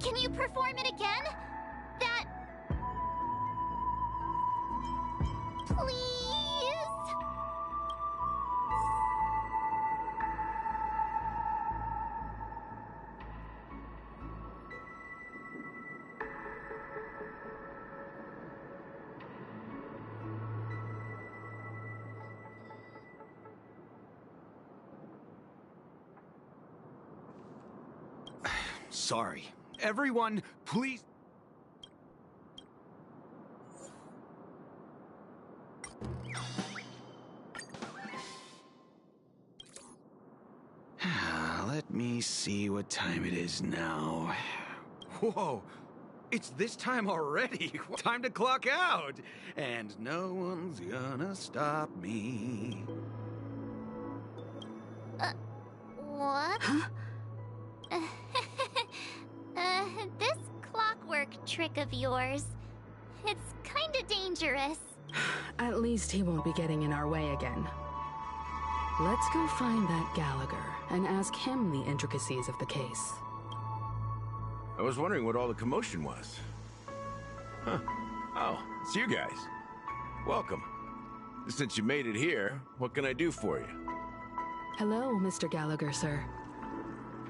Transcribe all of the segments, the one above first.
Can you perform it again? That... Please? Sorry. Everyone, please... Let me see what time it is now. Whoa! It's this time already! Time to clock out! And no one's gonna stop me. What? Huh? This clockwork trick of yours, it's kinda dangerous. At least he won't be getting in our way again. Let's go find that Gallagher and ask him the intricacies of the case. I was wondering what all the commotion was. Huh. Oh, it's you guys. Welcome. Since you made it here, what can I do for you? Hello, Mr. Gallagher, sir.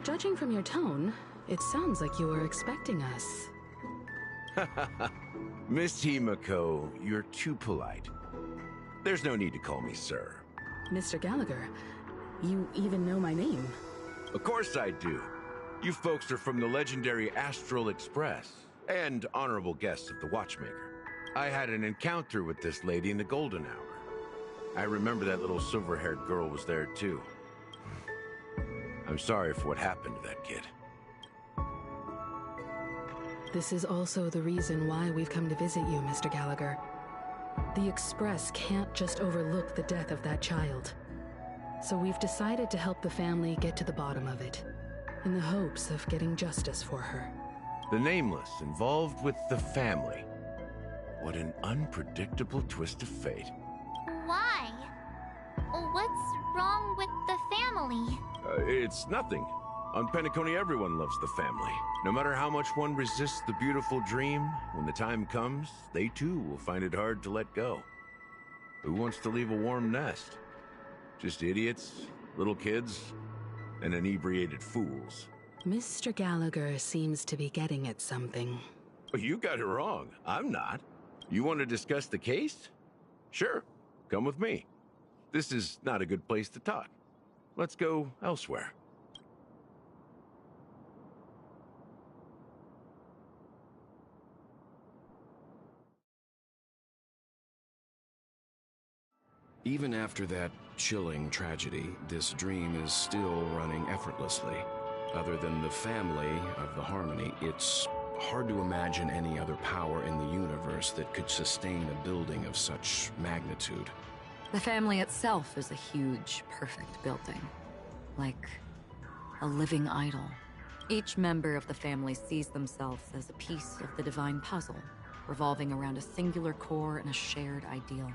Judging from your tone, it sounds like you were expecting us. Miss Himiko, you're too polite. There's no need to call me sir. Mr. Gallagher, you even know my name. Of course I do. You folks are from the legendary Astral Express, and honorable guests of the Watchmaker. I had an encounter with this lady in the Golden Hour. I remember that little silver-haired girl was there too. I'm sorry for what happened to that kid. This is also the reason why we've come to visit you, Mr. Gallagher. The Express can't just overlook the death of that child. So we've decided to help the family get to the bottom of it, in the hopes of getting justice for her. The Nameless involved with the family. What an unpredictable twist of fate. Why? What's wrong with the family? It's nothing. On Penacony, everyone loves the family. No matter how much one resists the beautiful dream, when the time comes, they too will find it hard to let go. Who wants to leave a warm nest? Just idiots, little kids, and inebriated fools. Mr. Gallagher seems to be getting at something. Oh, you got it wrong. I'm not. You want to discuss the case? Sure, come with me. This is not a good place to talk. Let's go elsewhere. Even after that chilling tragedy, this dream is still running effortlessly. Other than the family of the Harmony, it's hard to imagine any other power in the universe that could sustain a building of such magnitude. The family itself is a huge, perfect building. Like a living idol. Each member of the family sees themselves as a piece of the divine puzzle, revolving around a singular core and a shared ideal.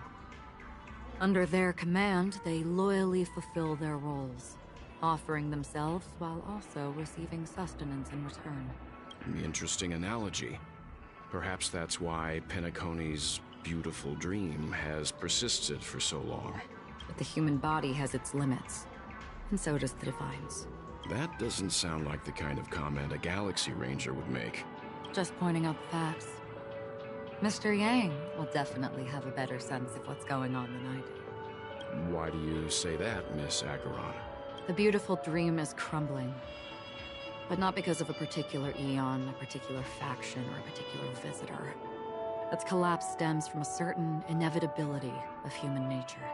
Under their command, they loyally fulfill their roles, offering themselves while also receiving sustenance in return. Interesting analogy. Perhaps that's why Penacony's beautiful dream has persisted for so long. But the human body has its limits, and so does the Divine's. That doesn't sound like the kind of comment a Galaxy Ranger would make. Just pointing out the facts. Mr. Yang will definitely have a better sense of what's going on than I do. Why do you say that, Miss Acheron? The beautiful dream is crumbling. But not because of a particular eon, a particular faction, or a particular visitor. Its collapse stems from a certain inevitability of human nature.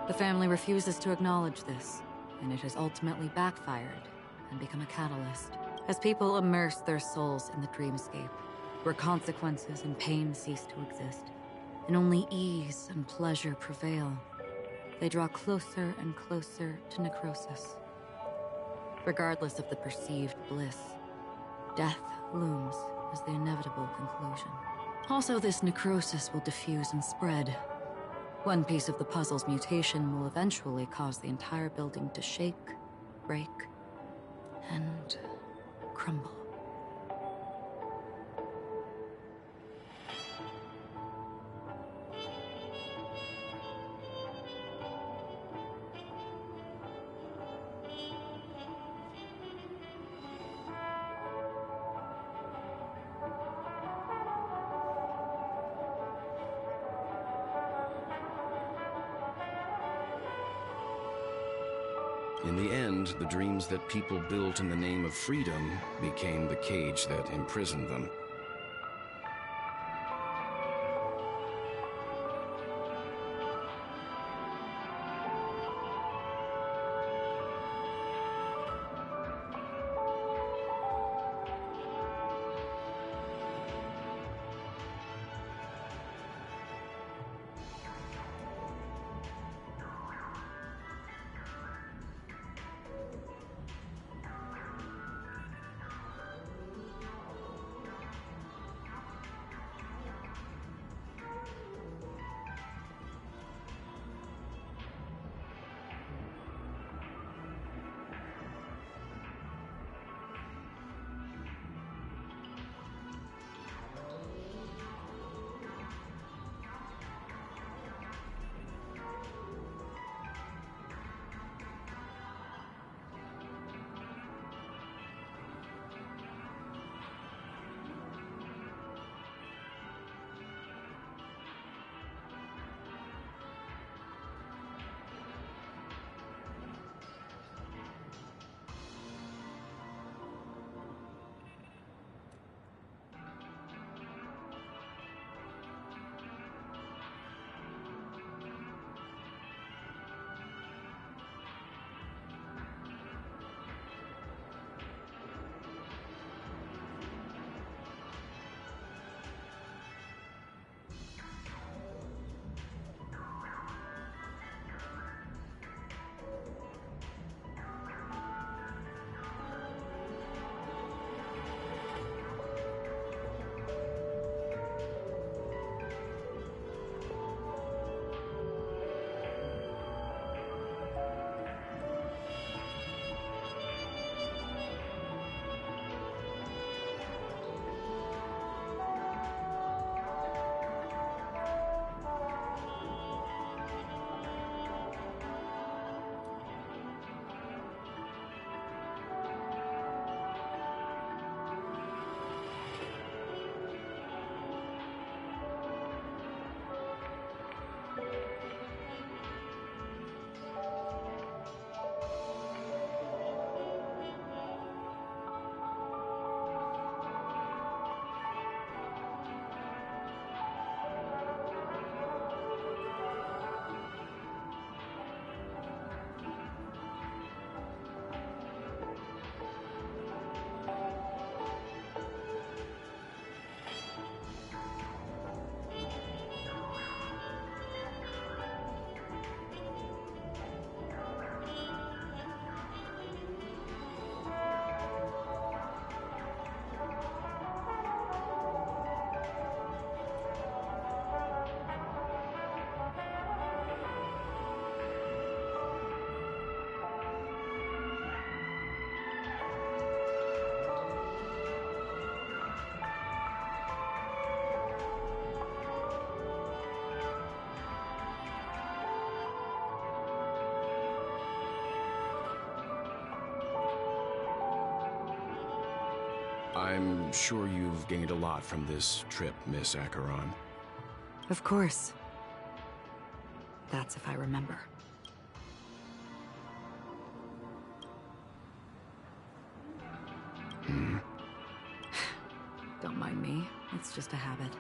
The family refuses to acknowledge this, and it has ultimately backfired and become a catalyst. As people immerse their souls in the dreamscape, where consequences and pain cease to exist, and only ease and pleasure prevail, they draw closer and closer to necrosis. Regardless of the perceived bliss, death looms as the inevitable conclusion. Also, this necrosis will diffuse and spread. One piece of the puzzle's mutation will eventually cause the entire building to shake, break, and crumble. In the end, the dreams that people built in the name of freedom became the cage that imprisoned them. I'm sure you've gained a lot from this trip, Miss Acheron. Of course. That's if I remember. Don't mind me. It's just a habit.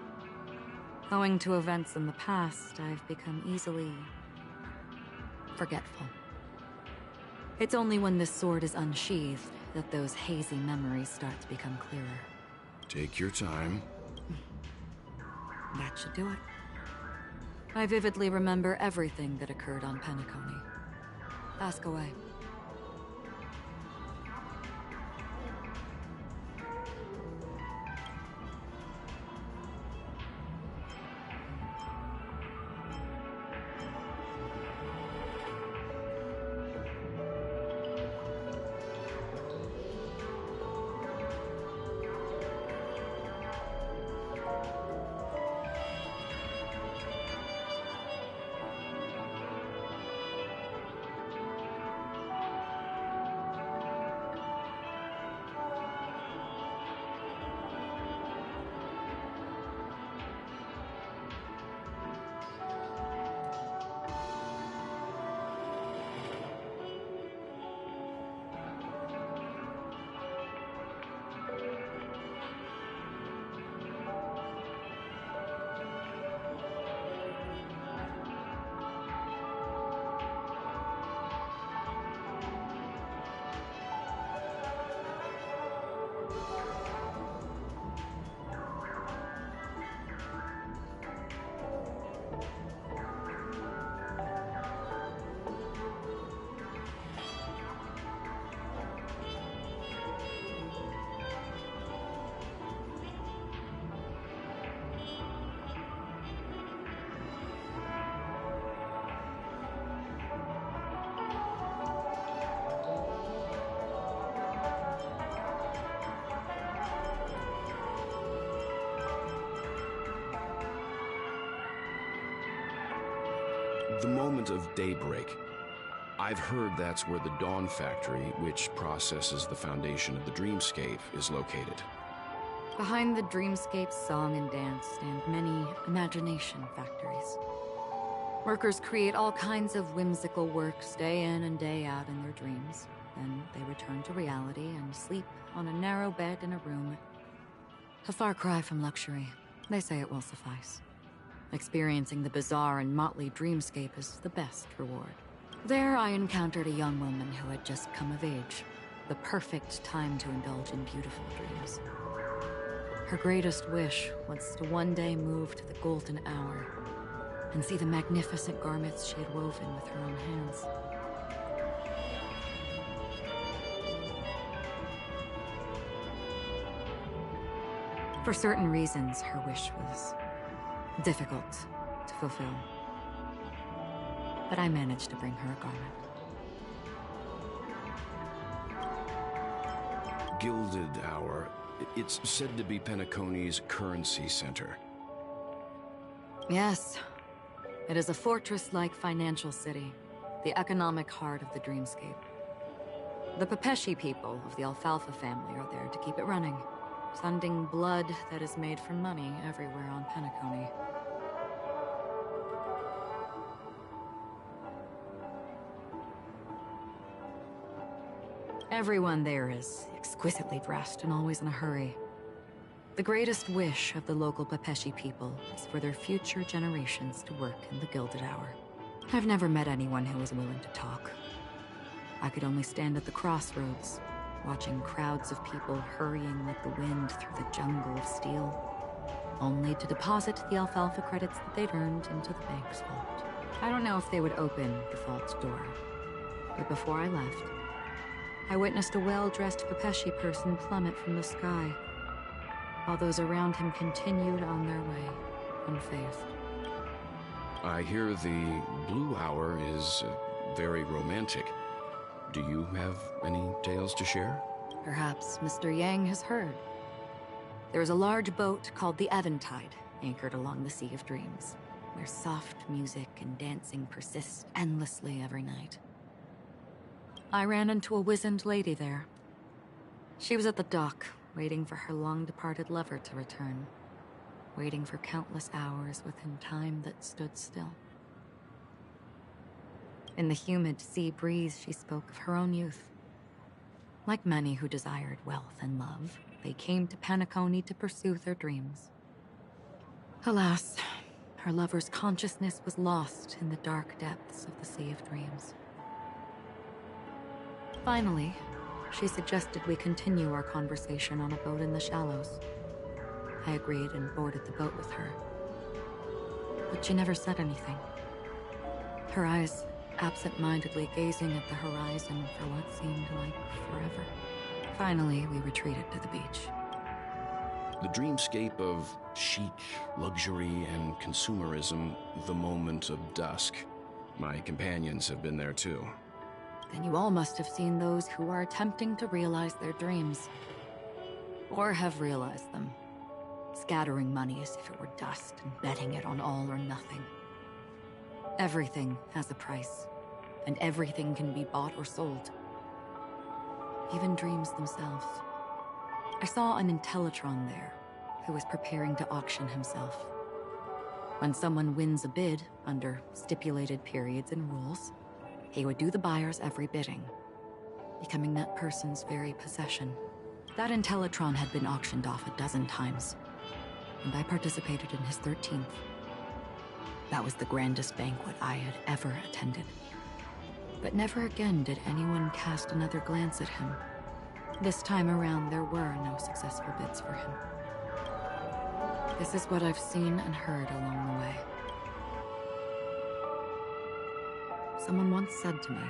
Owing to events in the past, I've become easily forgetful. It's only when this sword is unsheathed that those hazy memories start to become clearer. Take your time. That should do it. I vividly remember everything that occurred on Penacony. Ask away. The moment of daybreak. I've heard that's where the Dawn Factory, which processes the foundation of the dreamscape, is located. Behind the dreamscape song and dance stand many imagination factories. Workers create all kinds of whimsical works day in and day out in their dreams. Then they return to reality and sleep on a narrow bed in a room. A far cry from luxury. They say it will suffice. Experiencing the bizarre and motley dreamscape is the best reward. There I encountered a young woman who had just come of age. The perfect time to indulge in beautiful dreams. Her greatest wish was to one day move to the golden hour and see the magnificent garments she had woven with her own hands. For certain reasons, her wish was difficult to fulfill. But I managed to bring her a garment. Gilded Hour. It's said to be Penacony's currency center. Yes. It is a fortress-like financial city, the economic heart of the dreamscape. The Pepeshi people of the Alfalfa family are there to keep it running, sending blood that is made from money everywhere on Penacony. Everyone there is exquisitely dressed and always in a hurry. The greatest wish of the local Pepeshi people is for their future generations to work in the Gilded Hour. I've never met anyone who was willing to talk. I could only stand at the crossroads, watching crowds of people hurrying like the wind through the jungle of steel, only to deposit the Alfalfa credits that they'd earned into the bank's vault. I don't know if they would open the vault door, but before I left, I witnessed a well-dressed Pepeshi person plummet from the sky, while those around him continued on their way, unfazed. I hear the Blue Hour is very romantic. Do you have any tales to share? Perhaps Mr. Yang has heard. There is a large boat called the Eventide, anchored along the Sea of Dreams, where soft music and dancing persist endlessly every night. I ran into a wizened lady there. She was at the dock, waiting for her long-departed lover to return, waiting for countless hours within time that stood still. In the humid sea breeze, she spoke of her own youth. Like many who desired wealth and love, they came to Penacony to pursue their dreams. Alas, her lover's consciousness was lost in the dark depths of the Sea of Dreams. Finally, she suggested we continue our conversation on a boat in the shallows. I agreed and boarded the boat with her. But she never said anything. Her eyes absent-mindedly gazing at the horizon for what seemed like forever. Finally, we retreated to the beach. The dreamscape of chic, luxury, and consumerism, the moment of dusk. My companions have been there too. Then you all must have seen those who are attempting to realize their dreams. Or have realized them. Scattering money as if it were dust and betting it on all or nothing. Everything has a price, and everything can be bought or sold. Even dreams themselves. I saw an Intellitron there, who was preparing to auction himself. When someone wins a bid under stipulated periods and rules, he would do the buyer's every bidding, becoming that person's very possession. That Intellitron had been auctioned off a dozen times, and I participated in his 13th. That was the grandest banquet I had ever attended. But never again did anyone cast another glance at him. This time around, there were no successful bids for him. This is what I've seen and heard along the way. Someone once said to me,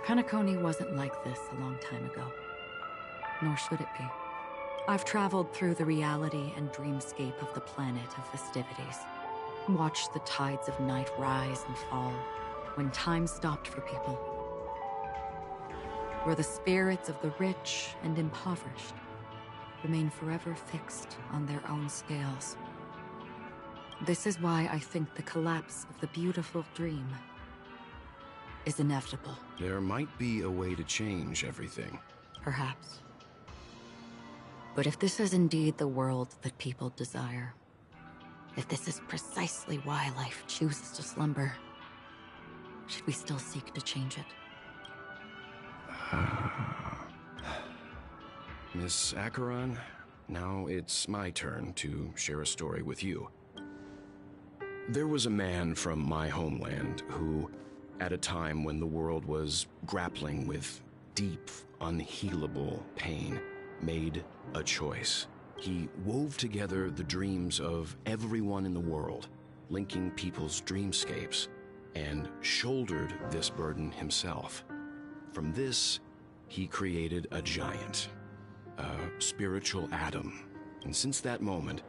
Penacony wasn't like this a long time ago, nor should it be. I've traveled through the reality and dreamscape of the planet of festivities, watched the tides of night rise and fall when time stopped for people, where the spirits of the rich and impoverished remain forever fixed on their own scales. This is why I think the collapse of the beautiful dream is inevitable. There might be a way to change everything. Perhaps. But if this is indeed the world that people desire, if this is precisely why life chooses to slumber, should we still seek to change it? Miss Acheron, now it's my turn to share a story with you. There was a man from my homeland who, at a time when the world was grappling with deep, unhealable pain, made a choice. He wove together the dreams of everyone in the world, linking people's dreamscapes, and shouldered this burden himself. From this, he created a giant, a spiritual Adam. And since that moment,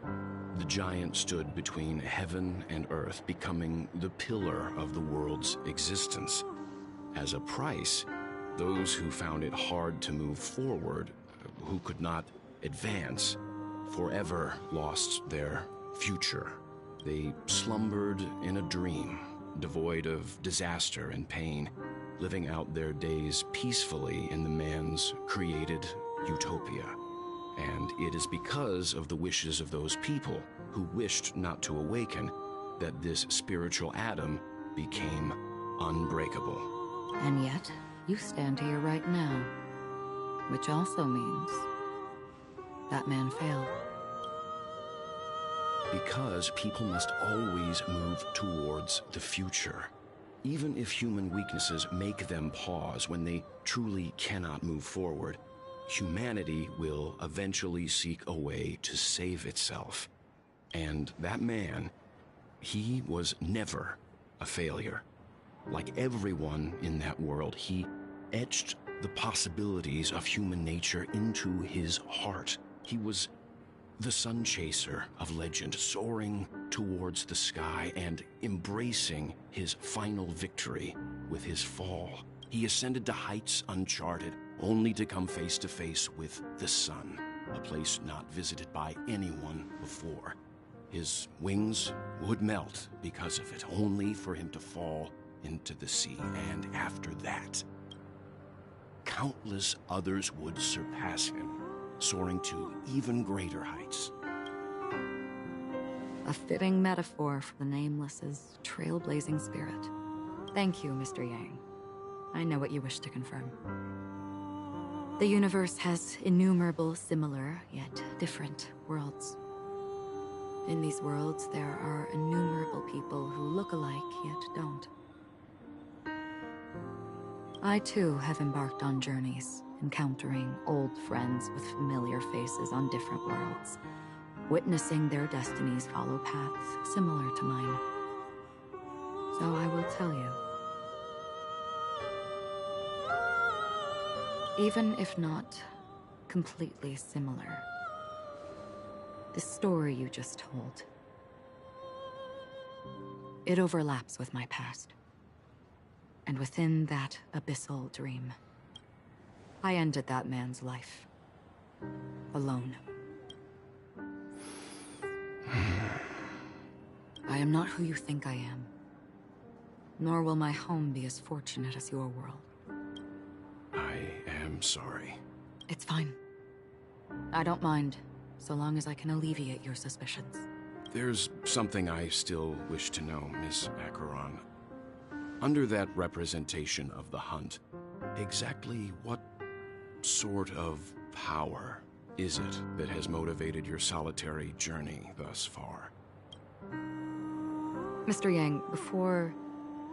the giant stood between heaven and earth, becoming the pillar of the world's existence. As a price, those who found it hard to move forward, who could not advance, forever lost their future. They slumbered in a dream, devoid of disaster and pain, living out their days peacefully in the man's created utopia. And it is because of the wishes of those people who wished not to awaken that this spiritual Adam became unbreakable. And yet, you stand here right now, which also means that man failed. Because people must always move towards the future. Even if human weaknesses make them pause when they truly cannot move forward, humanity will eventually seek a way to save itself. And that man, he was never a failure. Like everyone in that world, he etched the possibilities of human nature into his heart. He was the sun chaser of legend, soaring towards the sky and embracing his final victory with his fall. He ascended to heights uncharted, only to come face to face with the sun, a place not visited by anyone before. His wings would melt because of it, only for him to fall into the sea. And after that, countless others would surpass him, soaring to even greater heights. A fitting metaphor for the Nameless's trailblazing spirit. Thank you, Mr. Yang. I know what you wish to confirm. The universe has innumerable similar, yet different worlds. In these worlds, there are innumerable people who look alike, yet don't. I too have embarked on journeys, encountering old friends with familiar faces on different worlds, witnessing their destinies follow paths similar to mine. So I will tell you. Even if not completely similar, the story you just told, it overlaps with my past. And within that abyssal dream, I ended that man's life. Alone. I am not who you think I am. Nor will my home be as fortunate as your world. I am sorry. It's fine. I don't mind, so long as I can alleviate your suspicions. There's something I still wish to know, Miss Acheron. Under that representation of the hunt, exactly what sort of power is it that has motivated your solitary journey thus far? Mr. Yang, before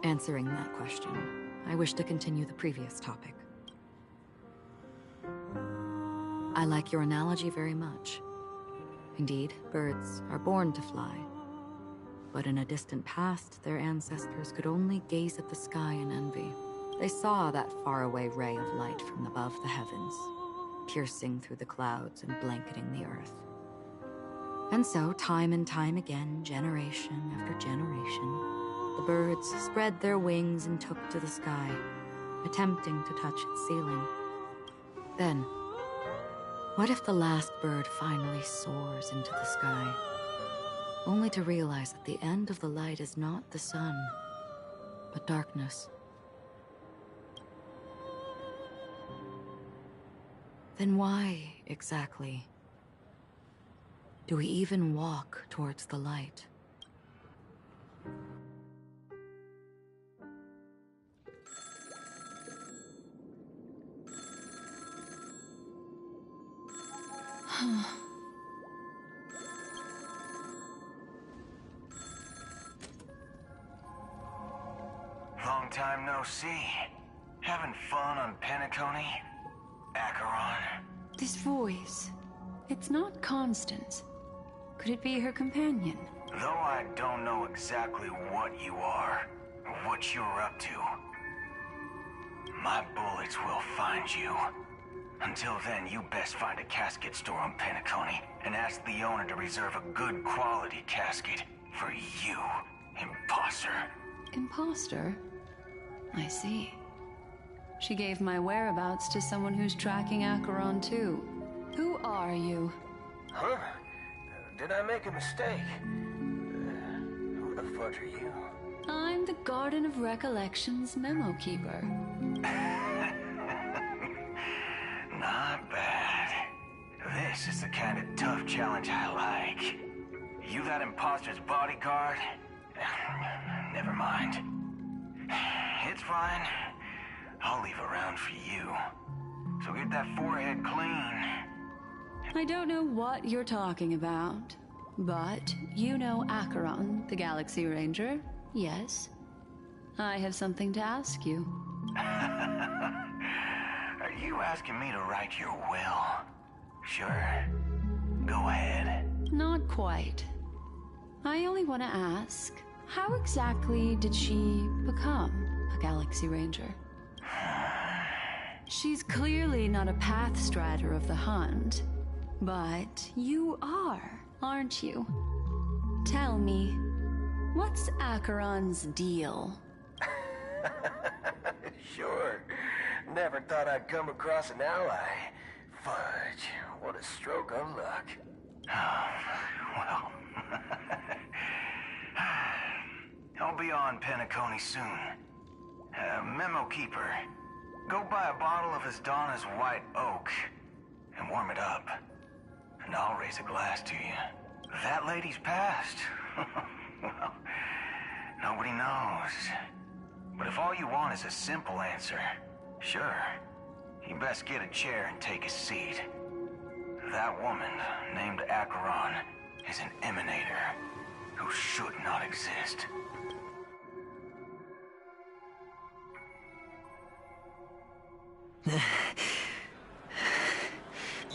answering that question, I wish to continue the previous topic. I like your analogy very much. Indeed, birds are born to fly. But in a distant past, their ancestors could only gaze at the sky in envy. They saw that faraway ray of light from above the heavens, piercing through the clouds and blanketing the earth. And so, time and time again, generation after generation, the birds spread their wings and took to the sky, attempting to touch its ceiling. Then, what if the last bird finally soars into the sky? only to realize that the end of the light is not the sun, but darkness. Then why, exactly, do we even walk towards the light? Long time no see. Having fun on Penacony? Acheron? This voice, it's not Constance. Could it be her companion? Though I don't know exactly what you are, or what you're up to, my bullets will find you. Until then, you best find a casket store on Penacony and ask the owner to reserve a good quality casket for you, imposter. Imposter? I see. She gave my whereabouts to someone who's tracking Acheron too. Who are you? Huh? Did I make a mistake? Who the fudge are you? I'm the Garden of Recollection's memo keeper. Not bad. This is the kind of tough challenge I like. You that imposter's bodyguard? Never mind. It's fine. I'll leave a round for you. So get that forehead clean. I don't know what you're talking about, but you know Acheron, the Galaxy Ranger, yes? I have something to ask you. Are you asking me to write your will? Sure. Go ahead. Not quite. I only want to ask, how exactly did she become a Galaxy Ranger? She's clearly not a Pathstrider of the Hunt, but you are, aren't you? Tell me, what's Acheron's deal? Sure. Never thought I'd come across an ally. Fudge, what a stroke of luck. Well, I'll be on Penacony soon. Memo Keeper, go buy a bottle of his Donna's White Oak and warm it up. And I'll raise a glass to you. That lady's passed. Well, nobody knows. But if all you want is a simple answer, sure, you best get a chair and take a seat. That woman, named Acheron, is an emanator who should not exist.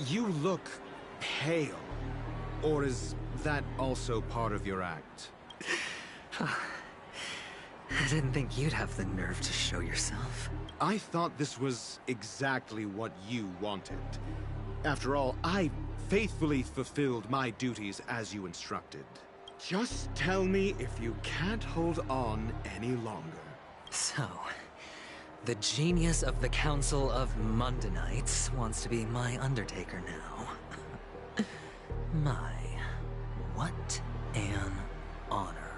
You look pale. Or is that also part of your act? I didn't think you'd have the nerve to show yourself. I thought this was exactly what you wanted. After all, I faithfully fulfilled my duties as you instructed. Just tell me if you can't hold on any longer. So, the genius of the Council of Mundanites wants to be my Undertaker now. My, what an honor.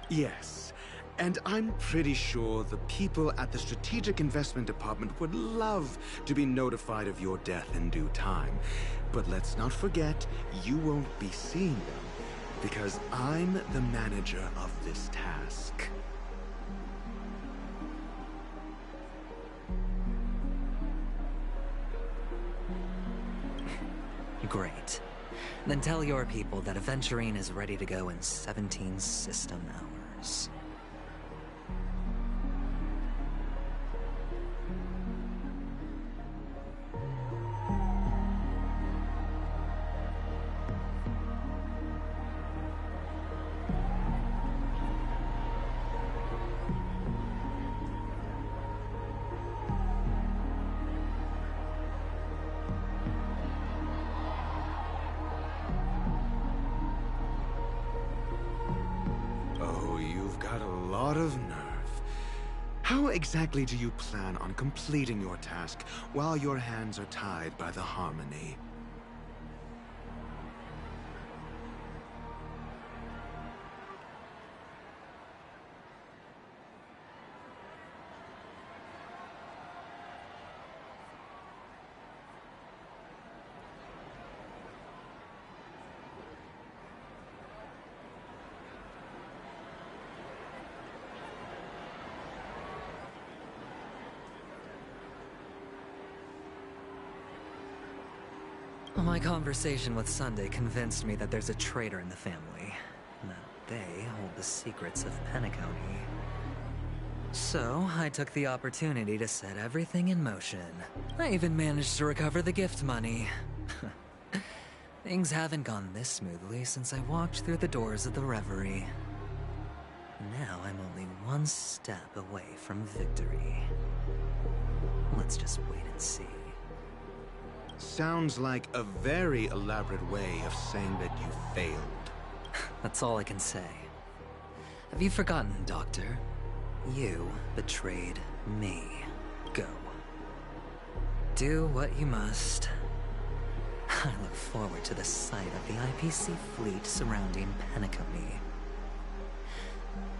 Yes, and I'm pretty sure the people at the Strategic Investment Department would love to be notified of your death in due time. But let's not forget, you won't be seeing them, because I'm the manager of this task. Great. Then tell your people that Aventurine is ready to go in 17 system hours. How exactly do you plan on completing your task while your hands are tied by the Harmony? My conversation with Sunday convinced me that there's a traitor in the family, that they hold the secrets of Penacony. So, I took the opportunity to set everything in motion. I even managed to recover the gift money. Things haven't gone this smoothly since I walked through the doors of the Reverie. Now I'm only one step away from victory. Let's just wait and see. Sounds like a very elaborate way of saying that you failed. That's all I can say. Have you forgotten, Doctor? You betrayed me. Go. Do what you must. I look forward to the sight of the IPC fleet surrounding Penacony.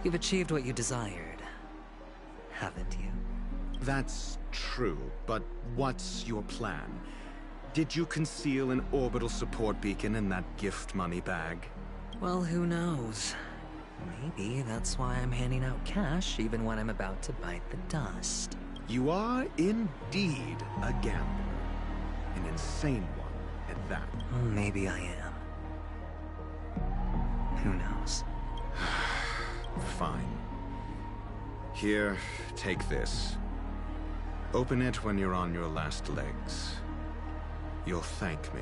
You've achieved what you desired, haven't you? That's true, but what's your plan? Did you conceal an orbital support beacon in that gift money bag? Well, who knows? Maybe that's why I'm handing out cash even when I'm about to bite the dust. You are indeed a gambler. An insane one at that. Maybe I am. Who knows? Fine. Here, take this. Open it when you're on your last legs. You'll thank me.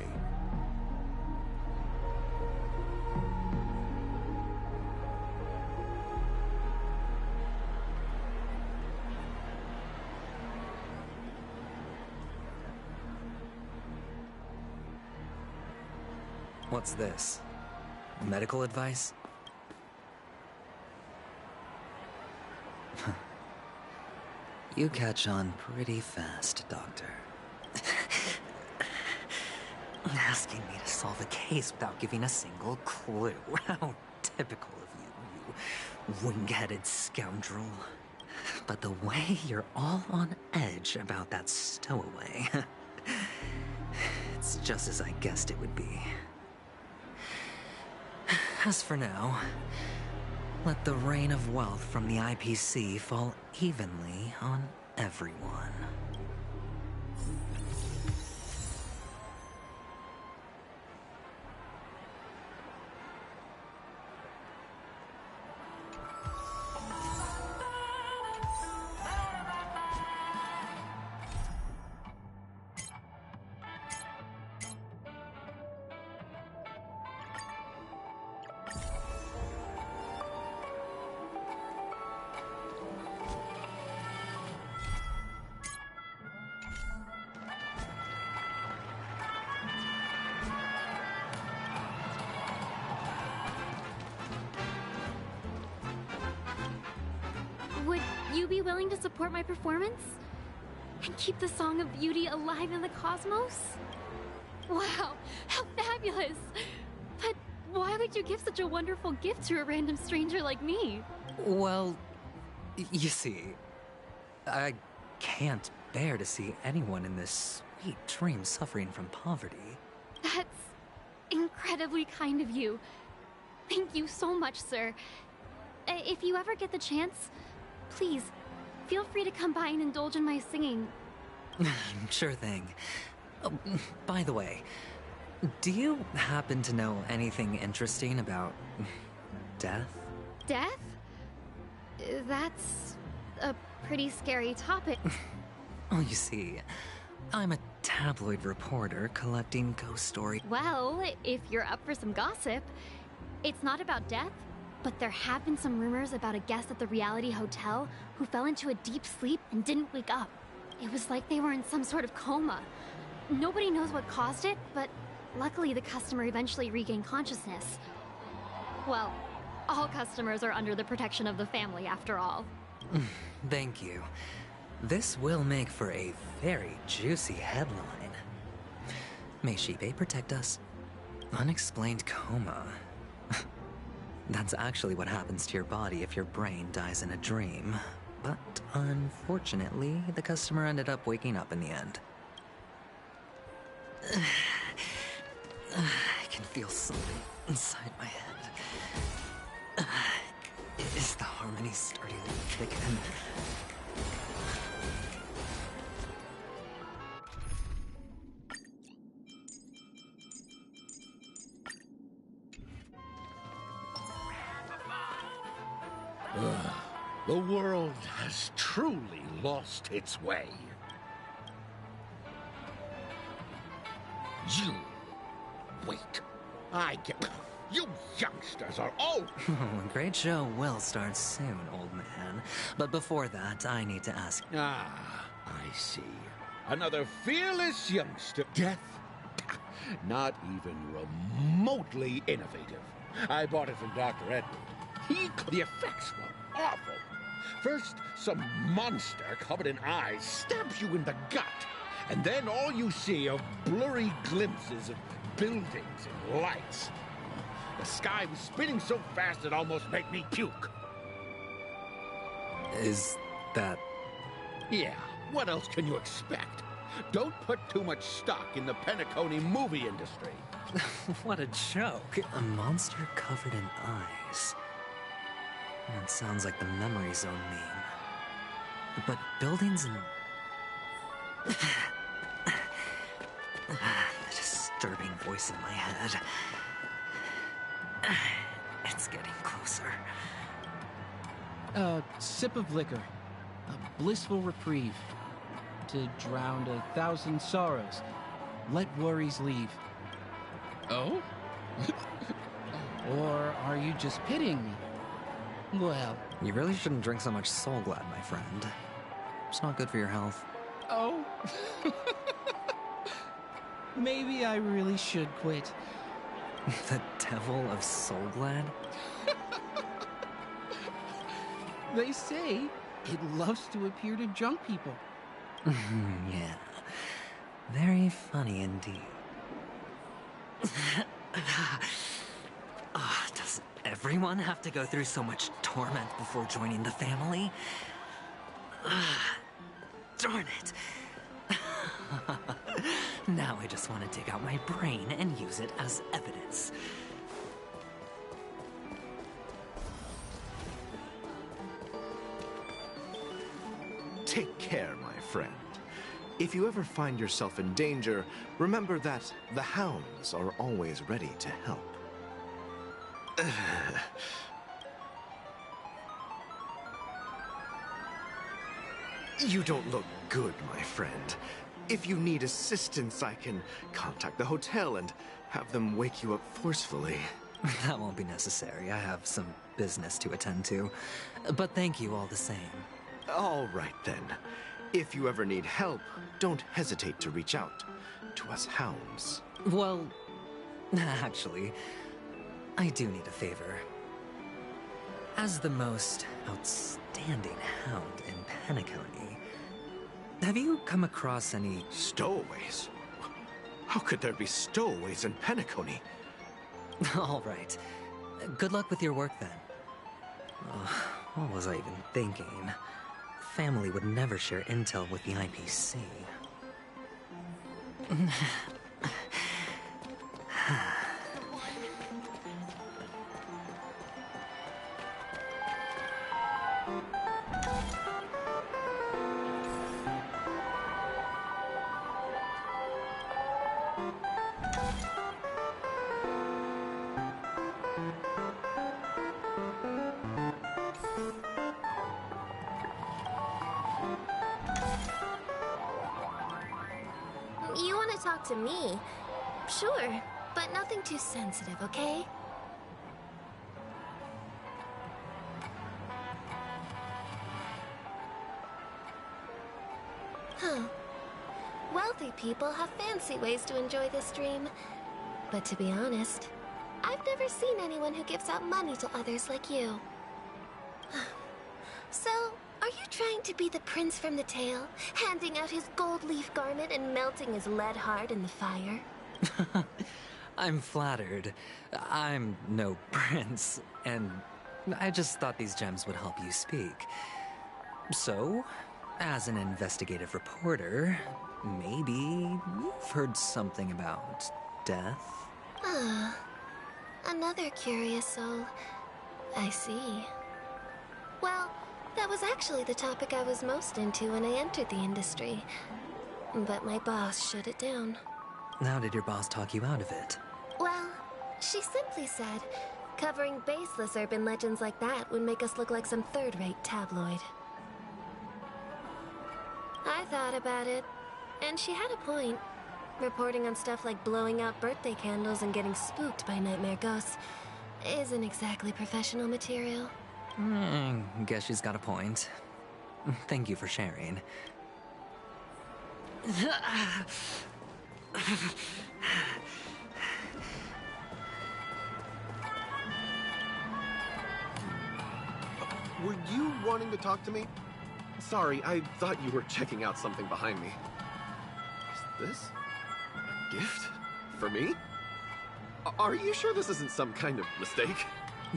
What's this? Medical advice? You catch on pretty fast, Doctor. Asking me to solve a case without giving a single clue. How typical of you, you wing-headed scoundrel. But the way you're all on edge about that stowaway... it's just as I guessed it would be. As for now, let the rain of wealth from the IPC fall evenly on everyone. Would you be willing to support my performance? And keep the Song of Beauty alive in the cosmos? Wow, how fabulous! But why would you give such a wonderful gift to a random stranger like me? Well, you see, I can't bear to see anyone in this sweet dream suffering from poverty. That's incredibly kind of you. Thank you so much, sir. If you ever get the chance, please, feel free to come by and indulge in my singing. Sure thing. Oh, by the way, do you happen to know anything interesting about death? Death? That's a pretty scary topic. Oh, you see, I'm a tabloid reporter collecting ghost stories. Well, if you're up for some gossip, it's not about death, but there have been some rumors about a guest at the Reality Hotel who fell into a deep sleep and didn't wake up. It was like they were in some sort of coma. Nobody knows what caused it, but luckily the customer eventually regained consciousness. Well, all customers are under the protection of the family, after all. Thank you. This will make for a very juicy headline. May Shibe protect us. Unexplained coma. That's actually what happens to your body if your brain dies in a dream. But unfortunately, the customer ended up waking up in the end. I can feel something inside my head. Is the harmony starting to thicken? The world has truly lost its way. You... wait. I get... You youngsters are old! A great show will start soon, old man. But before that, I need to ask... Ah, I see. Another fearless youngster. Death? Not even remotely innovative. I bought it from Dr. Edward. The effects were awful. First, some monster covered in eyes stabs you in the gut. And then all you see are blurry glimpses of buildings and lights. The sky was spinning so fast it almost made me puke. Is that... Yeah, what else can you expect? Don't put too much stock in the Penacony movie industry. What a joke. A monster covered in eyes. That sounds like the Memory Zone meme. But buildings and... The disturbing voice in my head. It's getting closer. A sip of liquor. A blissful reprieve. To drown 1,000 sorrows. Let worries leave. Oh? Or are you just pitying me? Well... You really shouldn't drink so much Soul Glad, my friend. It's not good for your health. Oh? Maybe I really should quit. The devil of Soul Glad? They say it loves to appear to drunk people. Yeah. Very funny indeed. Does everyone have to go through so much torment before joining the family? Darn it. Now I just want to take out my brain and use it as evidence. Take care, my friend. If you ever find yourself in danger, remember that the hounds are always ready to help. You don't look good, my friend. If you need assistance, I can contact the hotel and have them wake you up forcefully. That won't be necessary. I have some business to attend to. But thank you all the same. All right, then. If you ever need help, don't hesitate to reach out to us hounds. Well, actually, I do need a favor. As the most outstanding hound in Penacony, have you come across any... Stowaways? How could there be stowaways in Penacony? All right. Good luck with your work, then. What was I even thinking? Family would never share intel with the IPC. You want to talk to me? Sure, but nothing too sensitive, okay? Huh. Wealthy people have fancy ways to enjoy this dream. But to be honest, I've never seen anyone who gives out money to others like you. So, are you trying to be the prince from the tale, handing out his gold leaf garment and melting his lead heart in the fire? I'm flattered. I'm no prince, and I just thought these gems would help you speak. So, as an investigative reporter, maybe you've heard something about death? Ah, another curious soul. I see. Well, that was actually the topic I was most into when I entered the industry. But my boss shut it down. How did your boss talk you out of it? Well, she simply said, Covering baseless urban legends like that would make us look like some third-rate tabloid. I thought about it, and she had a point. Reporting on stuff like blowing out birthday candles and getting spooked by nightmare ghosts isn't exactly professional material. Guess she's got a point. Thank you for sharing. Were you wanting to talk to me? Sorry, I thought you were checking out something behind me. Is this a gift? For me? Are you sure this isn't some kind of mistake?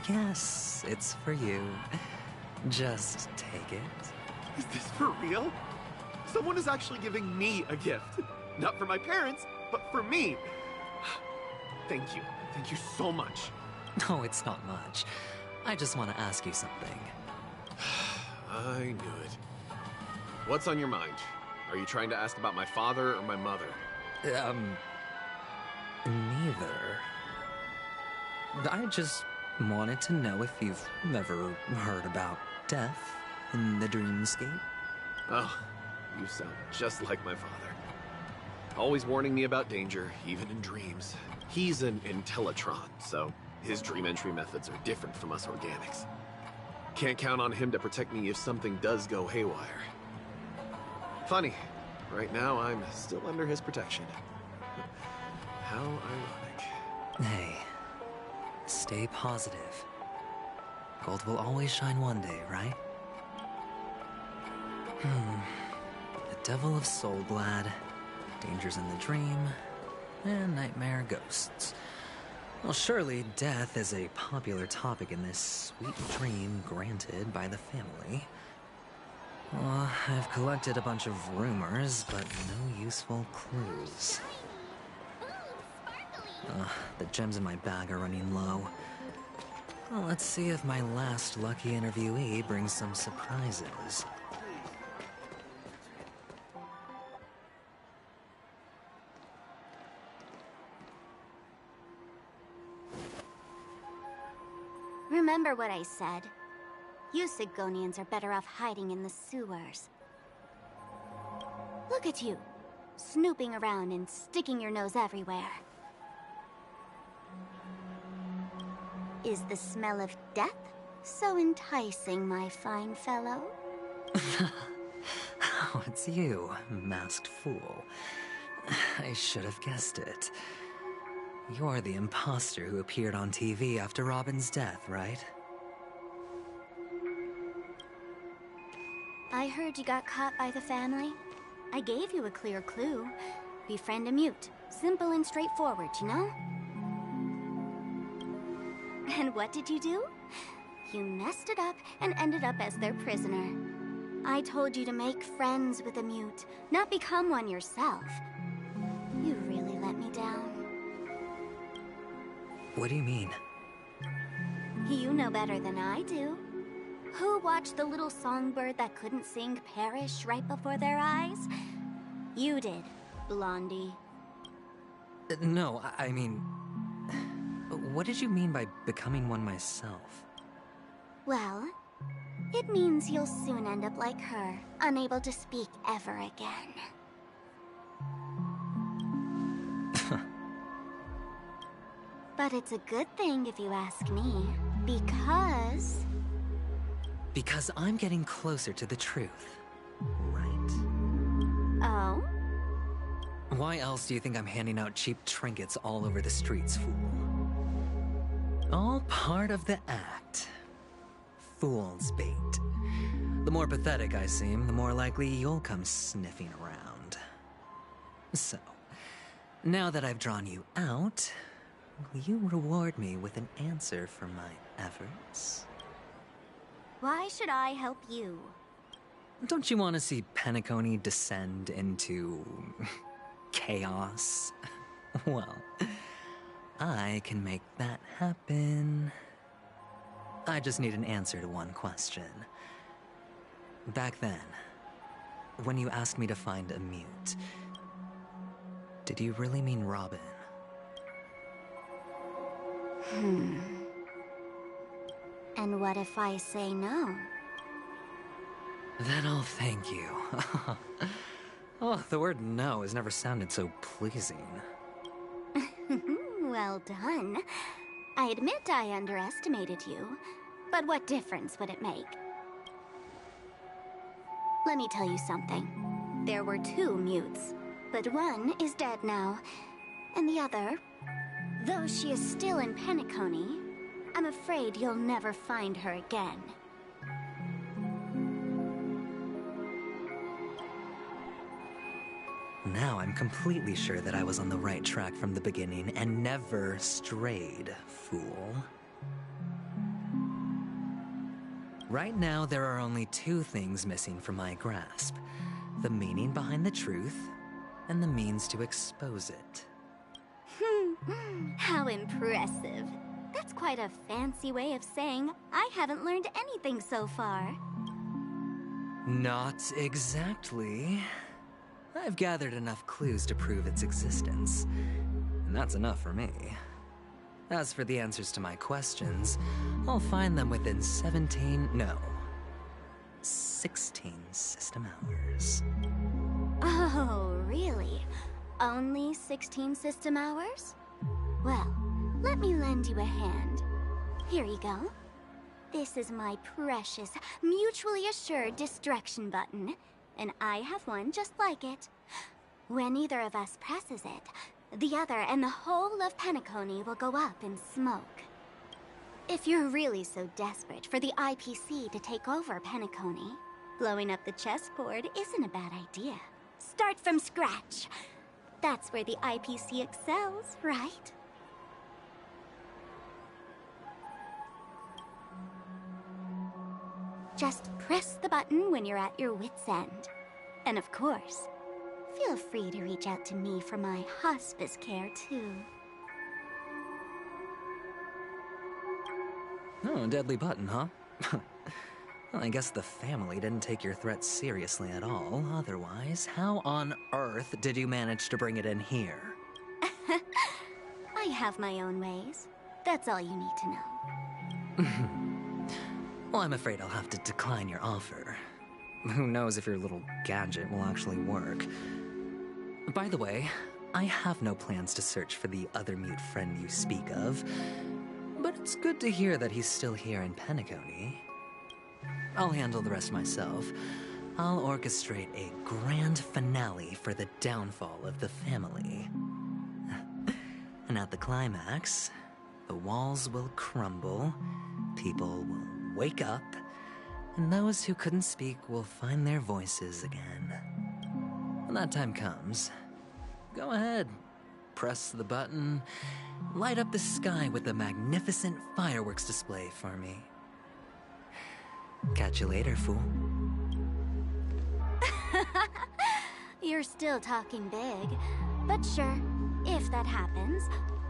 Yes, it's for you. Just take it. Is this for real? Someone is actually giving me a gift. Not for my parents, but for me. Thank you. Thank you so much. No, it's not much. I just want to ask you something. I knew it. What's on your mind? Are you trying to ask about my father or my mother? Neither. I just wanted to know if you've ever heard about death in the dreamscape. Oh, you sound just like my father. Always warning me about danger, even in dreams. He's an Intellitron, so his dream entry methods are different from us organics. Can't count on him to protect me if something does go haywire. Funny, right now I'm still under his protection. How ironic. Hey, stay positive. Gold will always shine one day, right? The Devil of Soulglad, Dangers in the Dream, and Nightmare Ghosts. Well, surely death is a popular topic in this sweet dream granted by the family. Well, I've collected a bunch of rumors, but no useful clues. The gems in my bag are running low. Well, let's see if my last lucky interviewee brings some surprises. Remember what I said. You Sigonians are better off hiding in the sewers. Look at you, snooping around and sticking your nose everywhere. Is the smell of death so enticing, my fine fellow? Oh, it's you, masked fool. I should have guessed it. You're the imposter who appeared on TV after Robin's death, right? I heard you got caught by the family. I gave you a clear clue. Befriend a mute. Simple and straightforward, you know? And what did you do? You messed it up and ended up as their prisoner. I told you to make friends with a mute, not become one yourself. You really let me down. What do you mean? You know better than I do. Who watched the little songbird that couldn't sing perish right before their eyes? You did, Blondie. No, I mean... What did you mean by becoming one myself? Well, it means you'll soon end up like her, unable to speak ever again. But it's a good thing if you ask me, because... Because I'm getting closer to the truth, right? Oh? Why else do you think I'm handing out cheap trinkets all over the streets, fool? All part of the act. Fool's bait. The more pathetic I seem, the more likely you'll come sniffing around. So, now that I've drawn you out, will you reward me with an answer for my efforts? Why should I help you? Don't you want to see Penacony descend into... chaos? Well, I can make that happen. I just need an answer to one question. Back then, when you asked me to find a mute, did you really mean Robin? And what if I say no? Then I'll thank you. Oh, the word no has never sounded so pleasing. Well done. I admit I underestimated you, but what difference would it make? Let me tell you something. There were 2 mutes, but one is dead now, and the other, though she is still in Penacony, I'm afraid you'll never find her again. Now I'm completely sure that I was on the right track from the beginning and never strayed, fool. Right now, there are only 2 things missing from my grasp. The meaning behind the truth, and the means to expose it. How impressive. That's quite a fancy way of saying I haven't learned anything so far. Not exactly. I've gathered enough clues to prove its existence, and that's enough for me. As for the answers to my questions, I'll find them within 16 system hours. Oh, really? Only 16 system hours? Well, let me lend you a hand. Here you go. This is my precious, mutually assured destruction button, and I have one just like it. When either of us presses it, the other and the whole of Penacony will go up in smoke. If you're really so desperate for the IPC to take over Penacony, blowing up the chessboard isn't a bad idea. Start from scratch. That's where the IPC excels, right? Just press the button when you're at your wit's end. And of course, feel free to reach out to me for my hospice care, too. Oh, a deadly button, huh? Well, I guess the family didn't take your threat seriously at all. Otherwise, how on earth did you manage to bring it in here? I have my own ways. That's all you need to know. Well, I'm afraid I'll have to decline your offer. Who knows if your little gadget will actually work. By the way, I have no plans to search for the other mute friend you speak of, but it's good to hear that he's still here in Penacony. I'll handle the rest myself. I'll orchestrate a grand finale for the downfall of the family. And at the climax, the walls will crumble, people will wake up, and those who couldn't speak will find their voices again. When that time comes, go ahead, press the button, light up the sky with a magnificent fireworks display for me. Catch you later, fool. You're still talking big, but sure, if that happens,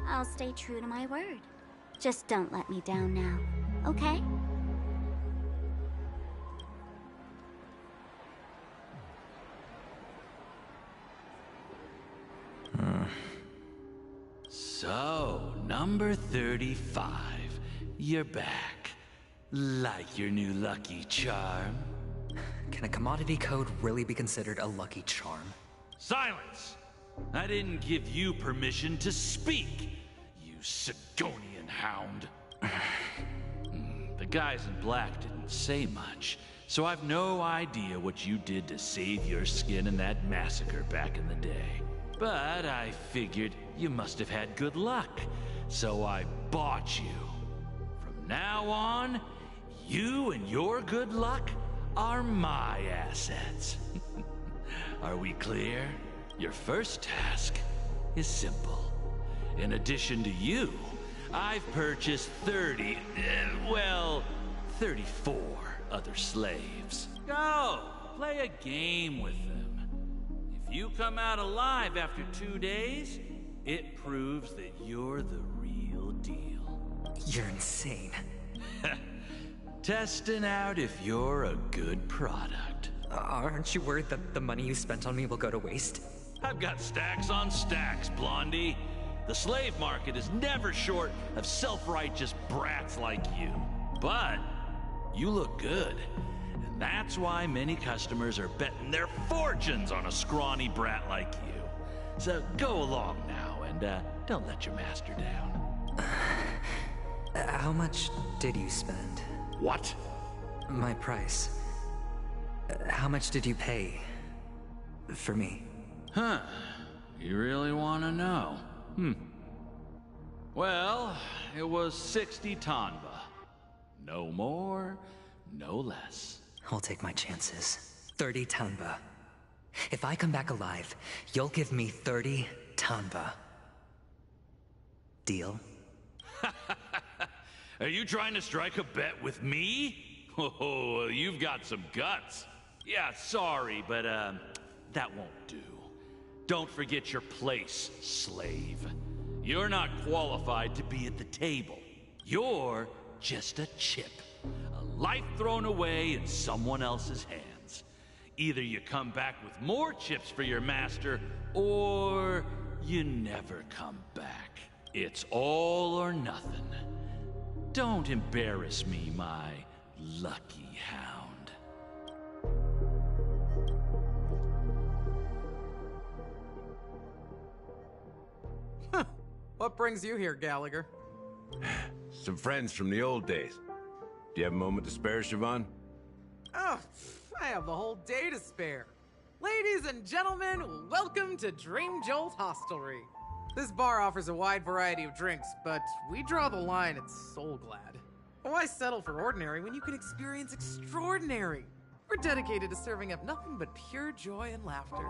I'll stay true to my word. Just don't let me down now, okay? So, number 35. You're back. Like your new lucky charm? Can a commodity code really be considered a lucky charm? Silence! I didn't give you permission to speak, you Sigonian hound. The guys in black didn't say much, so I've no idea what you did to save your skin in that massacre back in the day. But I figured you must have had good luck, so I bought you. From now on, you and your good luck are my assets. Are we clear? Your first task is simple. In addition to you, I've purchased 34 other slaves. Go, play a game with them. If you come out alive after 2 days, it proves that you're the real deal. You're insane. Testing out if you're a good product. Aren't you worried that the money you spent on me will go to waste? I've got stacks on stacks, Blondie. The slave market is never short of self-righteous brats like you. But you look good. And that's why many customers are betting their fortunes on a scrawny brat like you. So go along now and don't let your master down. How much did you spend? What? My price. How much did you pay for me? Huh. You really want to know? Well, it was 60 Tanva. No more, no less. I'll take my chances. 30 Tanva. If I come back alive, you'll give me 30 Tanva. Deal? Are you trying to strike a bet with me? Oh, you've got some guts. Yeah, sorry, but that won't do. Don't forget your place, slave. You're not qualified to be at the table. You're just a chip. A life thrown away in someone else's hands. Either you come back with more chips for your master, or you never come back. It's all or nothing. Don't embarrass me, my lucky hound. What brings you here, Gallagher? Some friends from the old days. Do you have a moment to spare, Siobhan? Oh, I have the whole day to spare. Ladies and gentlemen, welcome to Dream Jolt Hostelry. This bar offers a wide variety of drinks, but we draw the line at Soul Glad. Why settle for ordinary when you can experience extraordinary? We're dedicated to serving up nothing but pure joy and laughter.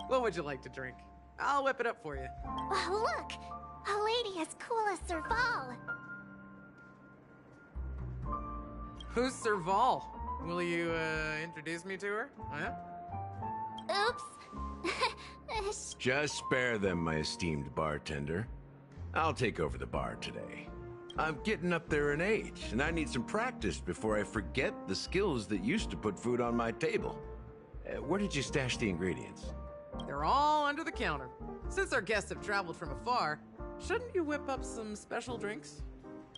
What would you like to drink? I'll whip it up for you. Oh, look! A lady as cool as Serval. Who's Serval? Will you, introduce me to her? Huh? Oops. Just spare them, my esteemed bartender. I'll take over the bar today. I'm getting up there in age, and I need some practice before I forget the skills that used to put food on my table. Where did you stash the ingredients? They're all under the counter. Since our guests have traveled from afar, shouldn't you whip up some special drinks?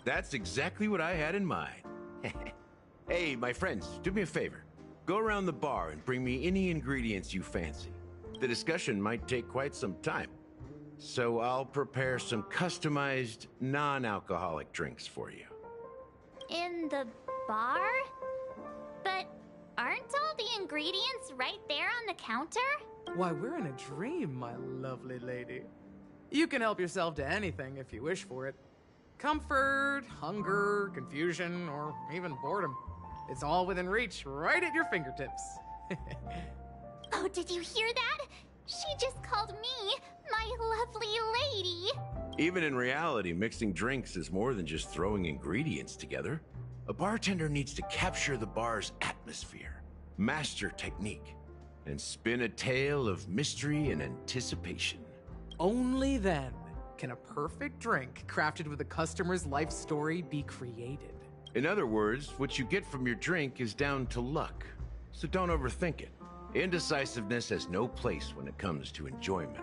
That's exactly what I had in mind. Hey, my friends, do me a favor. Go around the bar and bring me any ingredients you fancy. The discussion might take quite some time, so I'll prepare some customized, non-alcoholic drinks for you. In the bar? But aren't all the ingredients right there on the counter? Why, we're in a dream, my lovely lady. You can help yourself to anything if you wish for it. Comfort, hunger, confusion, or even boredom. It's all within reach, right at your fingertips. Oh, did you hear that? She just called me my lovely lady. Even in reality, mixing drinks is more than just throwing ingredients together. A bartender needs to capture the bar's atmosphere, master technique, and spin a tale of mystery and anticipation. Only then can a perfect drink crafted with a customer's life story be created. In other words, what you get from your drink is down to luck, so don't overthink it. Indecisiveness has no place when it comes to enjoyment.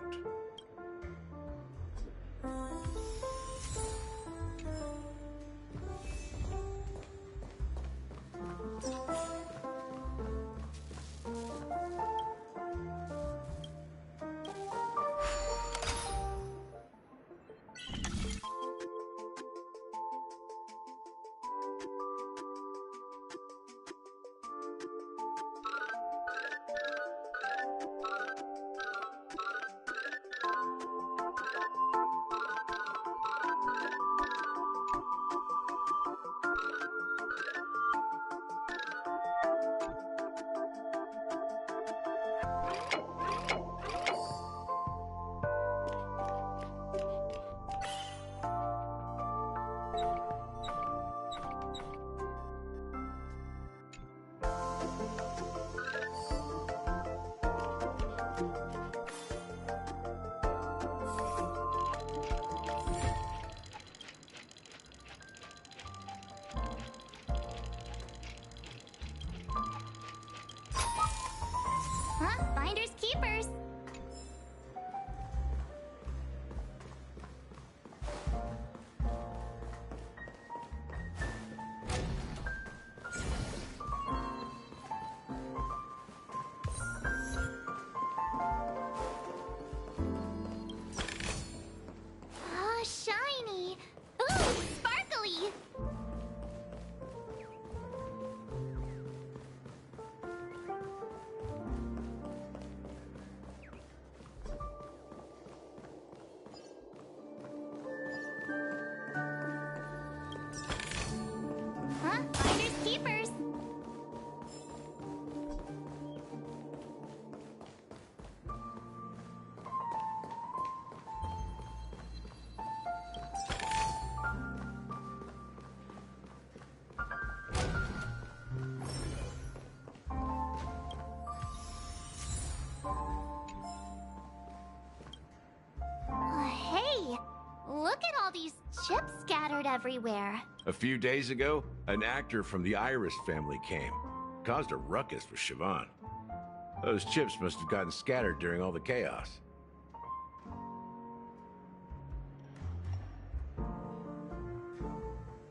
chips scattered everywhere? A few days ago, an actor from the Iris family came. Caused a ruckus with Siobhan. Those chips must have gotten scattered during all the chaos.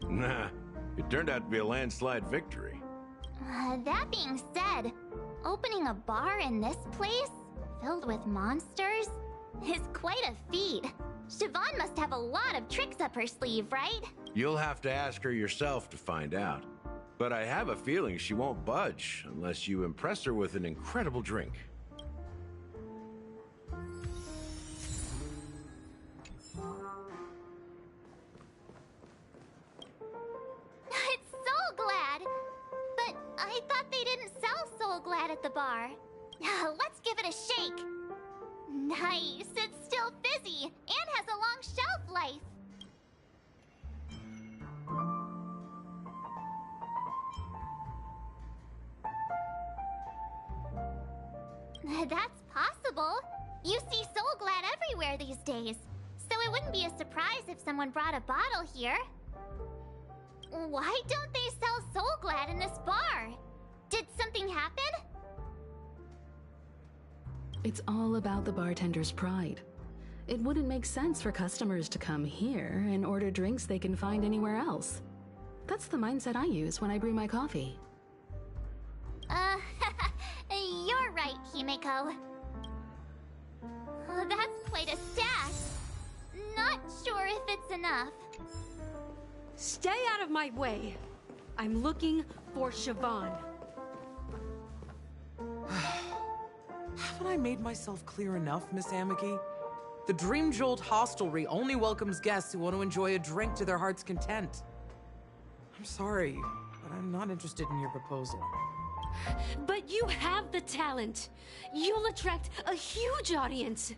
Nah, it turned out to be a landslide victory. That being said, opening a bar in this place, filled with monsters, is quite a feat. Siobhan must have a lot of tricks up her sleeve, right? You'll have to ask her yourself to find out. But I have a feeling she won't budge unless you impress her with an incredible drink. It's Soul Glad! But I thought they didn't sell Soul Glad at the bar. Let's give it a shake. Nice, it's still fizzy and has a long shelf life. That's possible. You see Soul Glad everywhere these days, so it wouldn't be a surprise if someone brought a bottle here. Why don't they sell Soul Glad in this bar? Did something happen? It's all about the bartender's pride. It wouldn't make sense for customers to come here and order drinks they can find anywhere else. That's the mindset I use when I brew my coffee. You're right, Himeko. That's quite a stash. Not sure if it's enough. Stay out of my way. I'm looking for Siobhan. Haven't I made myself clear enough, Miss Amiki? The Dream Jolt Hostelry only welcomes guests who want to enjoy a drink to their heart's content. I'm sorry, but I'm not interested in your proposal. But you have the talent. You'll attract a huge audience.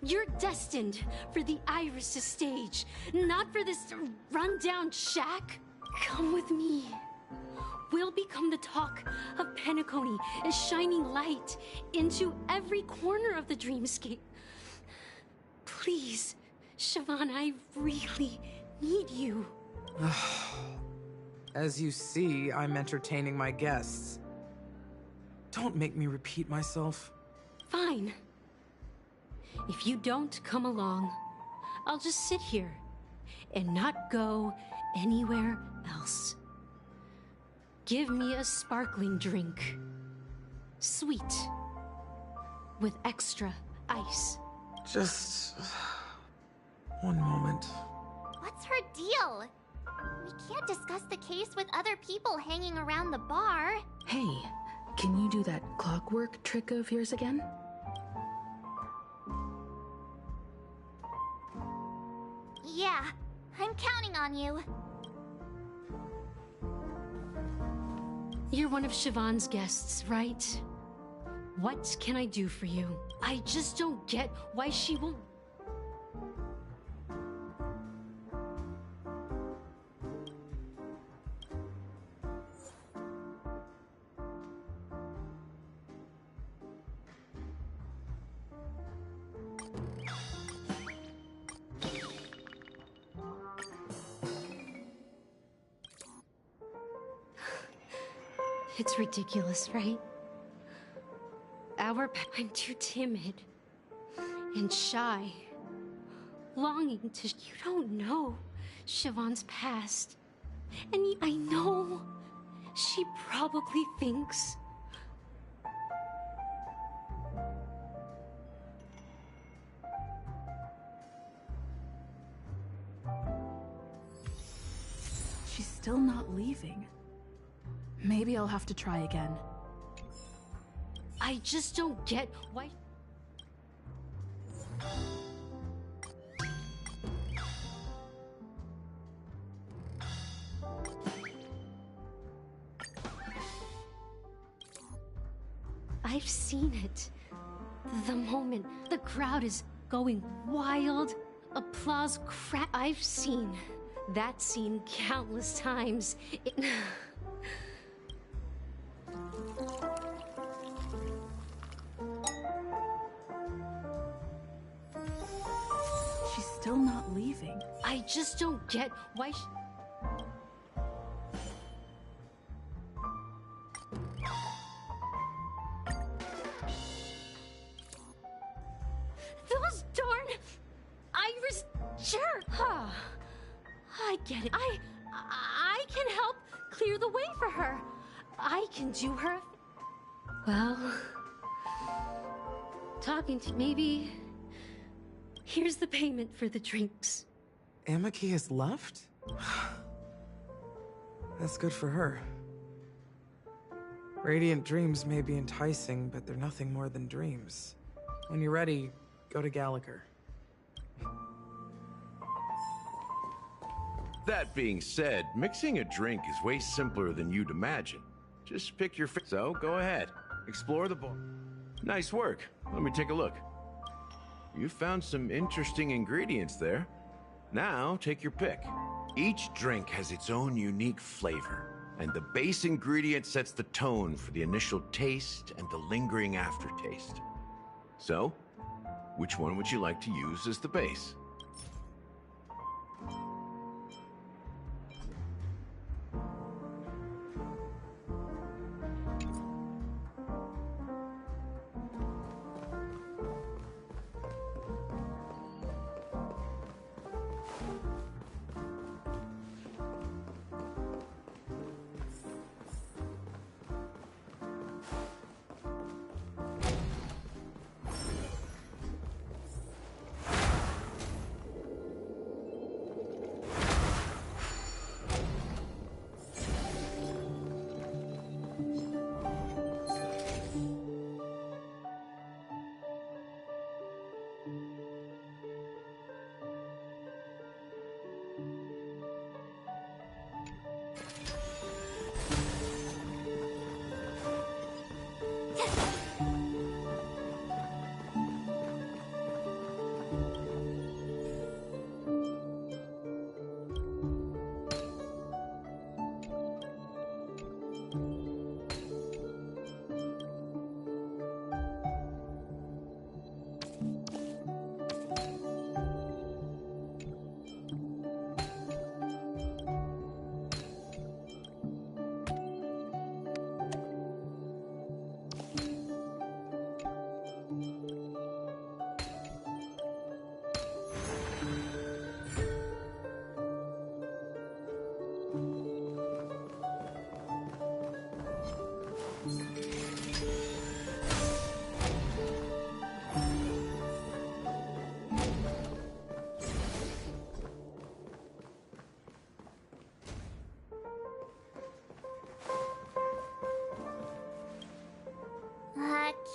You're destined for the Iris stage, not for this rundown shack. Come with me. We'll become the talk of Penacony, a shining light into every corner of the dreamscape. Please, Siobhan, I really need you. As you see, I'm entertaining my guests. Don't make me repeat myself. Fine. If you don't come along, I'll just sit here and not go anywhere else. Give me a sparkling drink. Sweet. With extra ice. Just one moment. What's her deal? We can't discuss the case with other people hanging around the bar. Hey, can you do that clockwork trick of yours again? Yeah, I'm counting on you. You're one of Siobhan's guests, right? What can I do for you? I just don't get why she won't... It's ridiculous, right? I'm too timid and shy, longing to... You don't know Siobhan's past, and I know she probably thinks... She's still not leaving. Maybe I'll have to try again. I just don't get why... I've seen it. The moment the crowd is going wild, applause I've seen that scene countless times. She's still not leaving. I I just don't get why those darn Iris jerk! I get it. I can help clear the way for her. I can do her. Well, talking to maybe. Here's the payment for the drinks. Amaki has left? That's good for her. Radiant dreams may be enticing, but they're nothing more than dreams. When you're ready, go to Gallagher. That being said, mixing a drink is way simpler than you'd imagine. Just pick your so go ahead. Explore the bar. Nice work. Let me take a look. You found some interesting ingredients there. Now, take your pick. Each drink has its own unique flavor, and the base ingredient sets the tone for the initial taste and the lingering aftertaste. So, which one would you like to use as the base?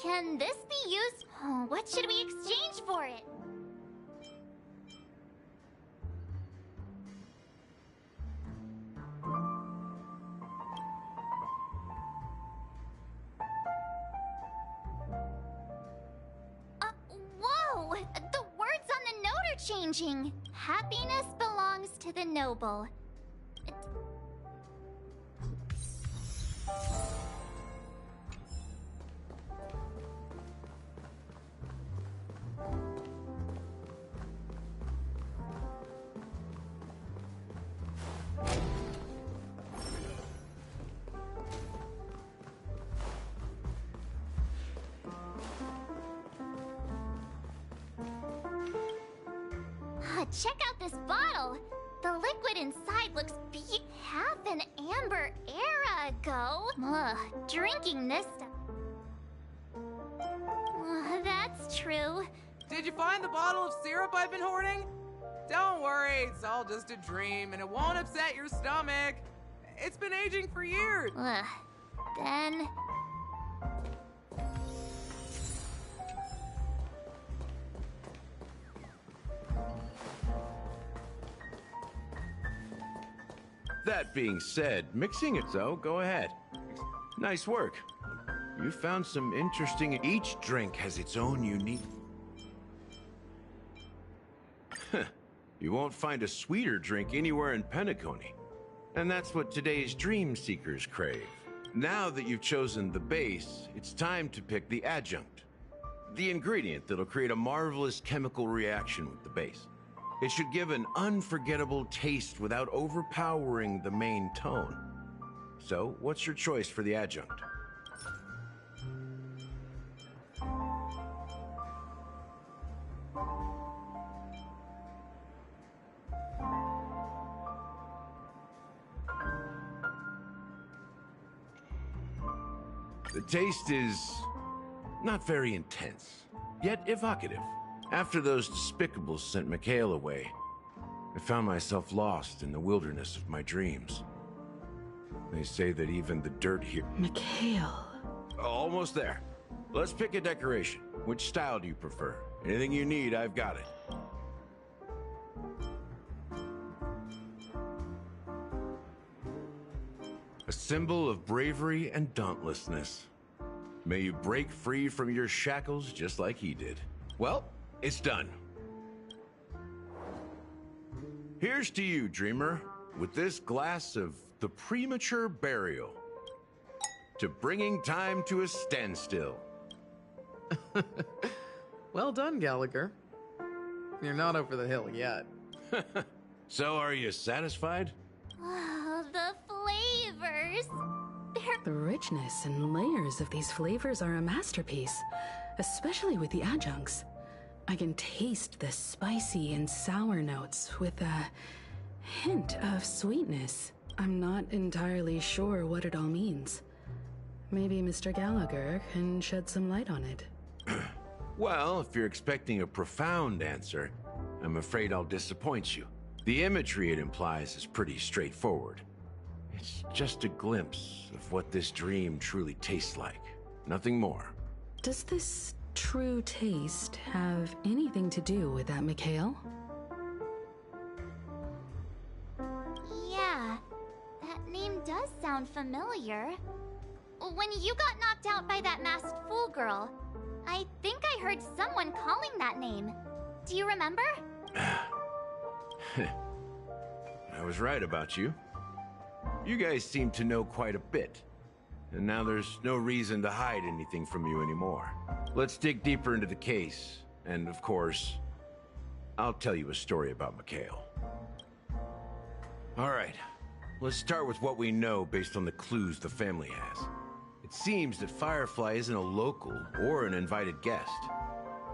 Can this be used? Oh, what should we exchange for it? Whoa! The words on the note are changing. Happiness belongs to the noble. Check out this bottle. The liquid inside looks half an amber era ago. Drinking this stuff. That's true. Did you find the bottle of syrup I've been hoarding? Don't worry, it's all just a dream and it won't upset your stomach. It's been aging for years. Then... That being said, mixing it so go ahead. Nice work. You found some interesting... Each drink has its own unique... You won't find a sweeter drink anywhere in Penacony. And that's what today's dream seekers crave. Now that you've chosen the base, it's time to pick the adjunct. The ingredient that'll create a marvelous chemical reaction with the base. It should give an unforgettable taste without overpowering the main tone. So, what's your choice for the adjunct? The taste is not very intense, yet evocative. After those Despicables sent Mikhail away, I found myself lost in the wilderness of my dreams. They say that even the dirt here... Mikhail. Almost there. Let's pick a decoration. Which style do you prefer? Anything you need, I've got it. A symbol of bravery and dauntlessness. May you break free from your shackles just like he did. Well, it's done. Here's to you, dreamer, with this glass of the premature burial. To bringing time to a standstill. Well done, Gallagher. You're not over the hill yet. So, are you satisfied? Oh, the flavors. The richness and layers of these flavors are a masterpiece, especially with the adjuncts. I can taste the spicy and sour notes with a hint of sweetness. I'm not entirely sure what it all means. Maybe Mr. Gallagher can shed some light on it. Well, if you're expecting a profound answer, I'm afraid I'll disappoint you. The imagery it implies is pretty straightforward. It's just a glimpse of what this dream truly tastes like. Nothing more. Does this true taste have anything to do with that Mikhail? Yeah, that name does sound familiar. When you got knocked out by that masked fool girl, I think I heard someone calling that name. Do you remember? I was right about you. You guys seem to know quite a bit. And now there's no reason to hide anything from you anymore. Let's dig deeper into the case. And of course, I'll tell you a story about Mikhail. All right, let's start with what we know based on the clues the family has. It seems that Firefly isn't a local or an invited guest.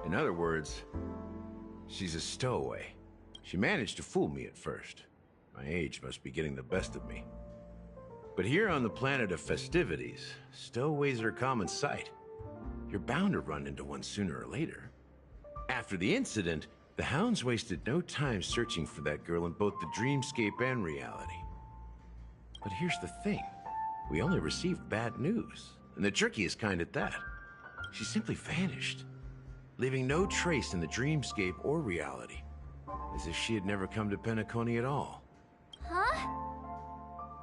In other words, she's a stowaway. She managed to fool me at first. My age must be getting the best of me. But here on the planet of festivities, stowaways are a common sight. You're bound to run into one sooner or later. After the incident, the hounds wasted no time searching for that girl in both the dreamscape and reality. But here's the thing. We only received bad news, and the trickiest kind at that. She simply vanished, leaving no trace in the dreamscape or reality, as if she had never come to Penacony at all. Huh?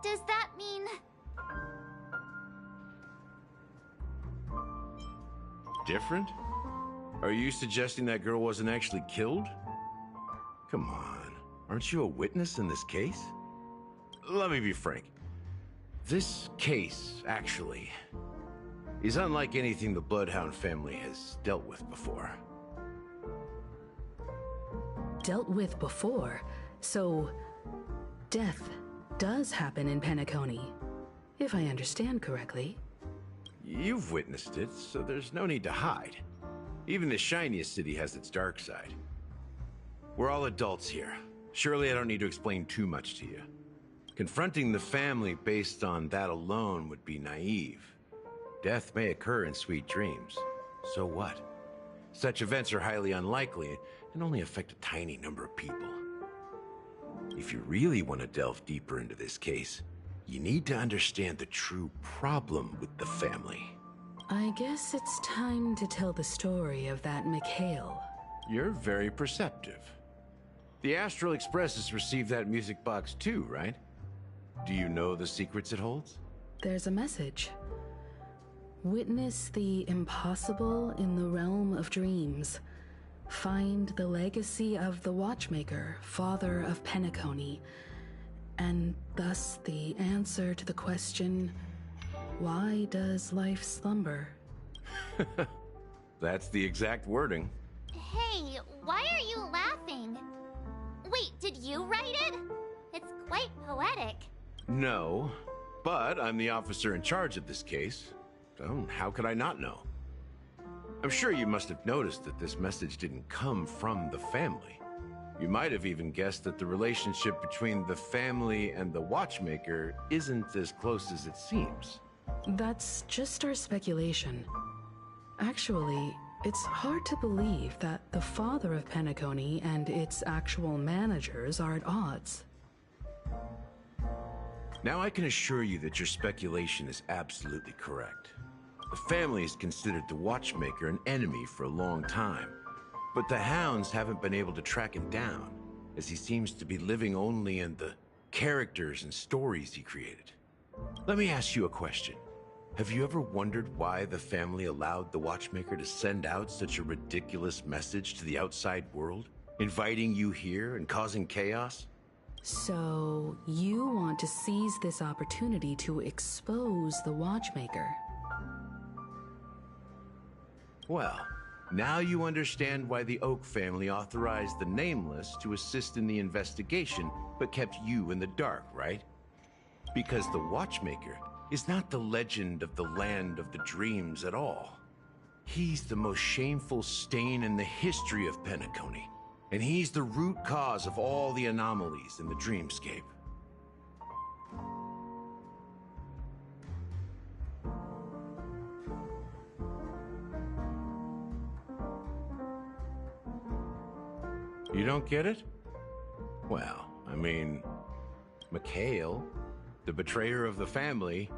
Does that mean... Different? Are you suggesting that girl wasn't actually killed? Come on, aren't you a witness in this case? Let me be frank. This case, actually, is unlike anything the Bloodhound family has dealt with before. Dealt with before? So, death does happen in Penacony, if I understand correctly. You've witnessed it, so there's no need to hide. Even the shiniest city has its dark side. We're all adults here. Surely I don't need to explain too much to you. Confronting the family based on that alone would be naive. Death may occur in sweet dreams. So what? Such events are highly unlikely and only affect a tiny number of people. If you really want to delve deeper into this case, you need to understand the true problem with the family. I guess it's time to tell the story of that Mikhail. You're very perceptive. The Astral Express has received that music box too, right? Do you know the secrets it holds? There's a message. Witness the impossible in the realm of dreams. Find the legacy of the Watchmaker, father of Penacony, and thus the answer to the question, why does life slumber? That's the exact wording. Hey, why are you laughing? Wait, did you write it? It's quite poetic. No, but I'm the officer in charge of this case. So how could I not know? I'm sure you must have noticed that this message didn't come from the family. You might have even guessed that the relationship between the family and the watchmaker isn't as close as it seems. That's just our speculation. Actually, it's hard to believe that the father of Penacony and its actual managers are at odds. Now I can assure you that your speculation is absolutely correct. The family has considered the watchmaker an enemy for a long time, but the hounds haven't been able to track him down, as he seems to be living only in the characters and stories he created. Let me ask you a question. Have you ever wondered why the family allowed the watchmaker to send out such a ridiculous message to the outside world, inviting you here and causing chaos? So, you want to seize this opportunity to expose the watchmaker? Well, now you understand why the Oak family authorized the Nameless to assist in the investigation, but kept you in the dark, right? Because the Watchmaker is not the legend of the Land of the Dreams at all. He's the most shameful stain in the history of Penacony, and he's the root cause of all the anomalies in the dreamscape. You don't get it? Well, I mean, Mikhail, the betrayer of the family,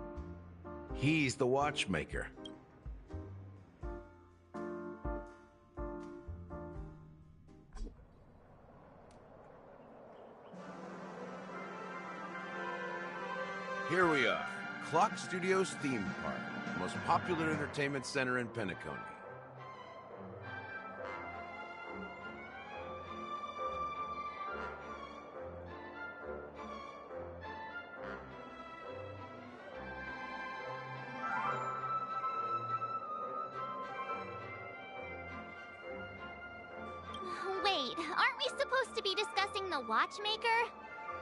he's the watchmaker. Here we are, Clock Studios theme park, the most popular entertainment center in Penacony. Wait, aren't we supposed to be discussing the Watchmaker?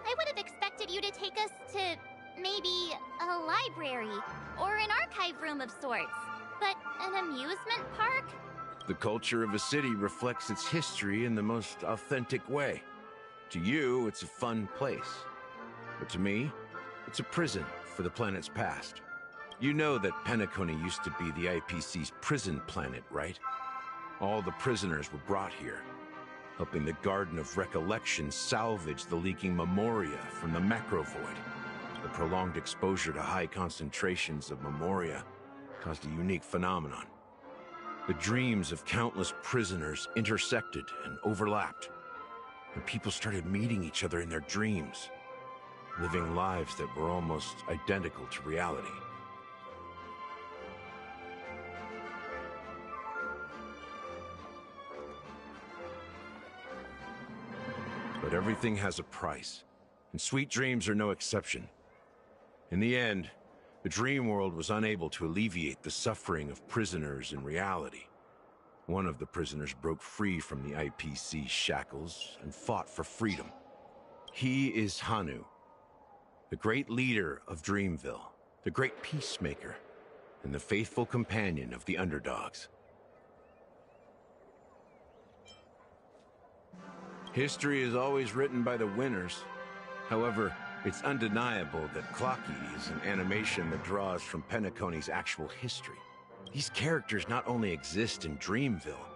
I would have expected you to take us to maybe a library or an archive room of sorts. But an amusement park? The culture of a city reflects its history in the most authentic way. To you, it's a fun place. But to me, it's a prison for the planet's past. You know that Penacony used to be the IPC's prison planet, right? All the prisoners were brought here, helping the Garden of Recollection salvage the leaking memoria from the Macrovoid. The prolonged exposure to high concentrations of memoria caused a unique phenomenon. The dreams of countless prisoners intersected and overlapped, and people started meeting each other in their dreams, living lives that were almost identical to reality. But everything has a price, and sweet dreams are no exception. In the end, the dream world was unable to alleviate the suffering of prisoners in reality. One of the prisoners broke free from the IPC shackles and fought for freedom. He is Hanu, the great leader of Dreamville, the great peacemaker, and the faithful companion of the underdogs. History is always written by the winners. However, it's undeniable that Clocky is an animation that draws from Penacony's actual history. These characters not only exist in Dreamville,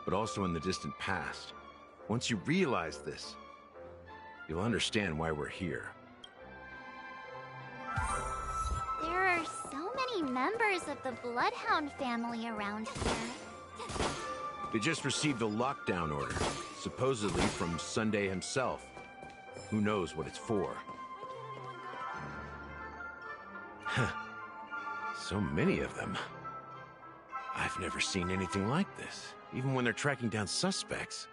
but also in the distant past. Once you realize this, you'll understand why we're here. There are so many members of the Bloodhound family around here. They just received a lockdown order, supposedly from Sunday himself. Who knows what it's for? So many of them. I've never seen anything like this, even when they're tracking down suspects.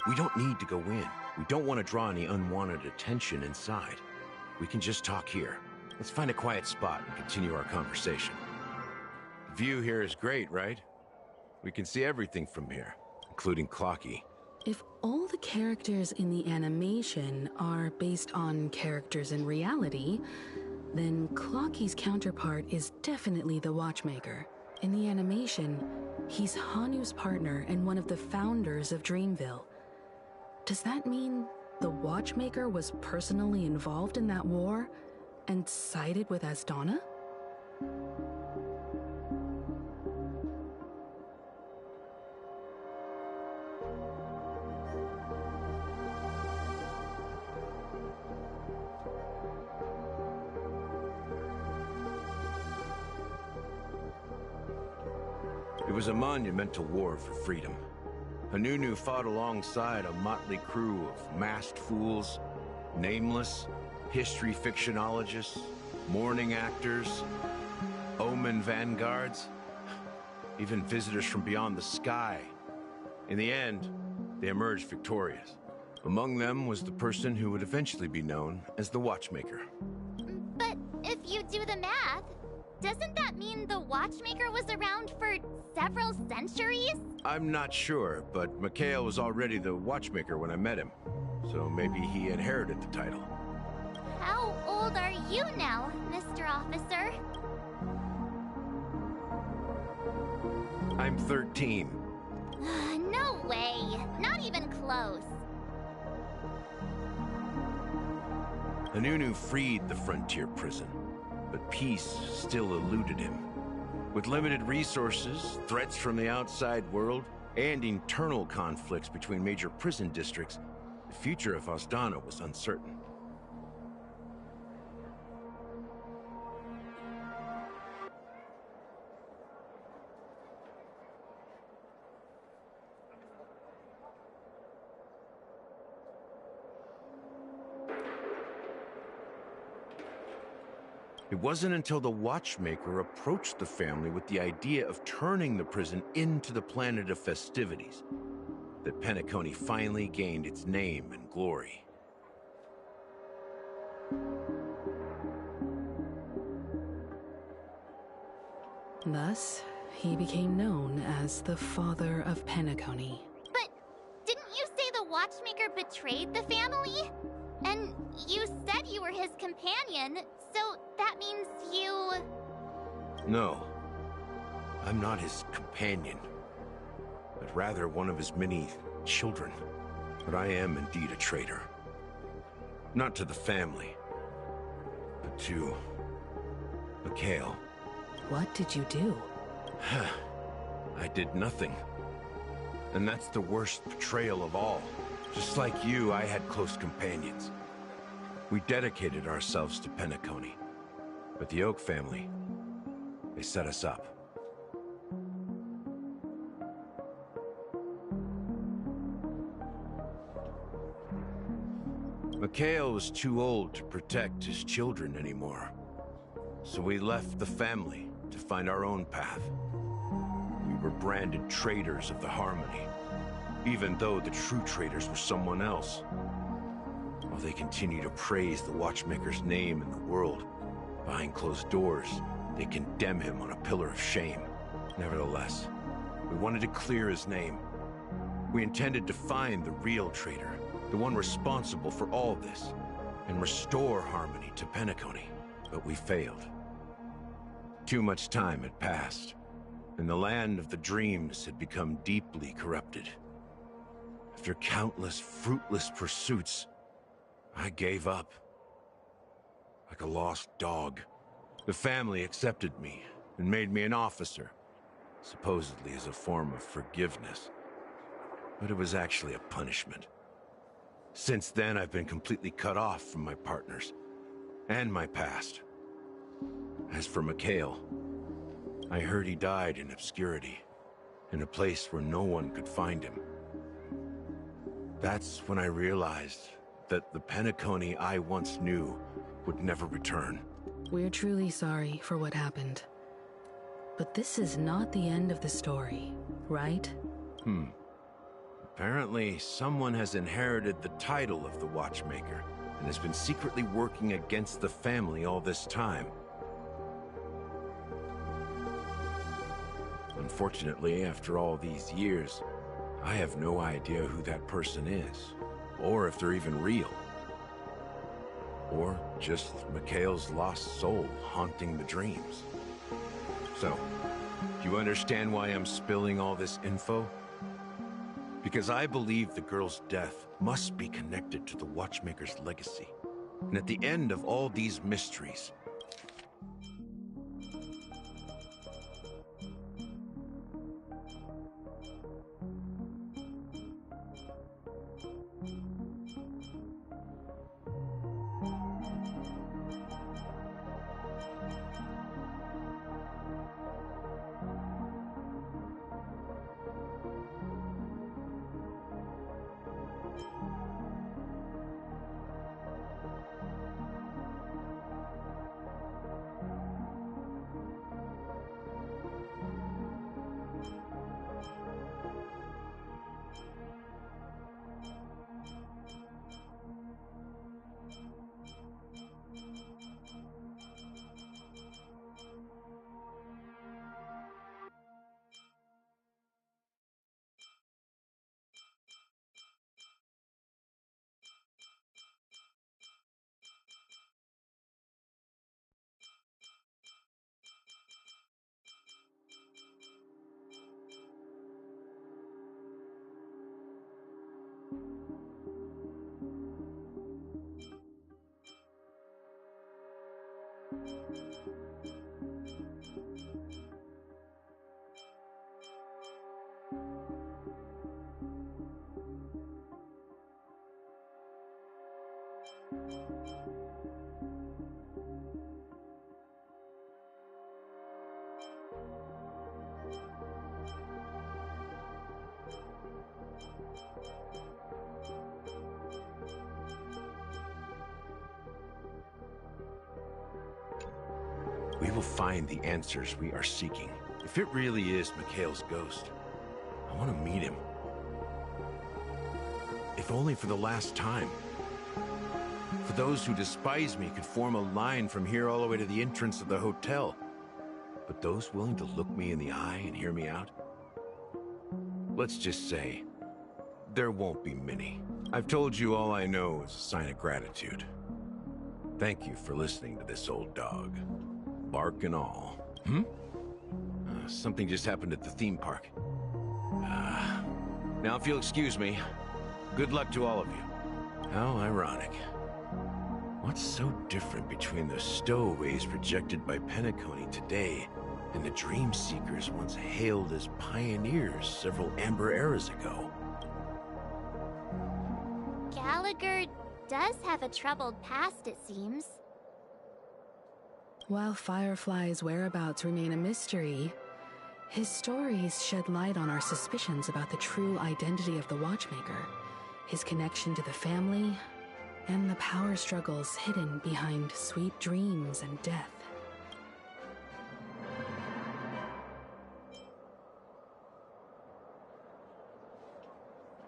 We don't need to go in. We don't want to draw any unwanted attention inside. We can just talk here. Let's find a quiet spot and continue our conversation. The view here is great, right? We can see everything from here, including Clocky. If all the characters in the animation are based on characters in reality, then Clocky's counterpart is definitely the Watchmaker. In the animation, he's Hanu's partner and one of the founders of Dreamville. Does that mean the Watchmaker was personally involved in that war and sided with Asdana? It was a monumental war for freedom. Hanunu fought alongside a motley crew of masked fools, nameless, history fictionologists, mourning actors, omen vanguards, even visitors from beyond the sky. In the end, they emerged victorious. Among them was the person who would eventually be known as the Watchmaker. But if you do the math, doesn't that mean the Watchmaker was around for several centuries? I'm not sure, but Mikhail was already the Watchmaker when I met him, so maybe he inherited the title. How old are you now, Mr. Officer? I'm 13. No way. Not even close. Hanunu freed the frontier prison, but peace still eluded him. With limited resources, threats from the outside world, and internal conflicts between major prison districts, the future of Asdana was uncertain. It wasn't until the Watchmaker approached the family with the idea of turning the prison into the planet of festivities that Penacony finally gained its name and glory. Thus, he became known as the Father of Penacony. But didn't you say the Watchmaker betrayed the family? And you said you were his companion, so that means you... No, I'm not his companion, but rather one of his many children. But I am indeed a traitor. Not to the family, but to Mikhail. What did you do? I did nothing. And that's the worst betrayal of all. Just like you, I had close companions. We dedicated ourselves to Penacony. But the Oak family, they set us up. Mikhail was too old to protect his children anymore. So we left the family to find our own path. We were branded traitors of the Harmony, even though the true traitors were someone else. While they continue to praise the Watchmaker's name in the world, behind closed doors, they condemn him on a pillar of shame. Nevertheless, we wanted to clear his name. We intended to find the real traitor, the one responsible for all this, and restore harmony to Penacony. But we failed. Too much time had passed, and the land of the dreams had become deeply corrupted. After countless fruitless pursuits, I gave up. Like a lost dog. The family accepted me and made me an officer, supposedly as a form of forgiveness. But it was actually a punishment. Since then, I've been completely cut off from my partners and my past. As for Mikhail, I heard he died in obscurity, in a place where no one could find him. That's when I realized that the Penacony I once knew would never return. We're truly sorry for what happened. But this is not the end of the story, right? Apparently, someone has inherited the title of the Watchmaker, and has been secretly working against the family all this time. Unfortunately, after all these years, I have no idea who that person is, or if they're even real. Or just Mikhail's lost soul haunting the dreams. So, you understand why I'm spilling all this info? Because I believe the girl's death must be connected to the Watchmaker's legacy. And at the end of all these mysteries, we will find the answers we are seeking. If it really is Mikhail's ghost, I want to meet him. If only for the last time. For those who despise me could form a line from here all the way to the entrance of the hotel. But those willing to look me in the eye and hear me out? Let's just say, there won't be many. I've told you all I know is a sign of gratitude. Thank you for listening to this old dog. Bark and all. Something just happened at the theme park. Now if you'll excuse me, good luck to all of you. How ironic. What's so different between the stowaways rejected by Penacony today and the dream seekers once hailed as pioneers several amber eras ago? Gallagher does have a troubled past, it seems. While Firefly's whereabouts remain a mystery, his stories shed light on our suspicions about the true identity of the Watchmaker, his connection to the family, and the power struggles hidden behind sweet dreams and death.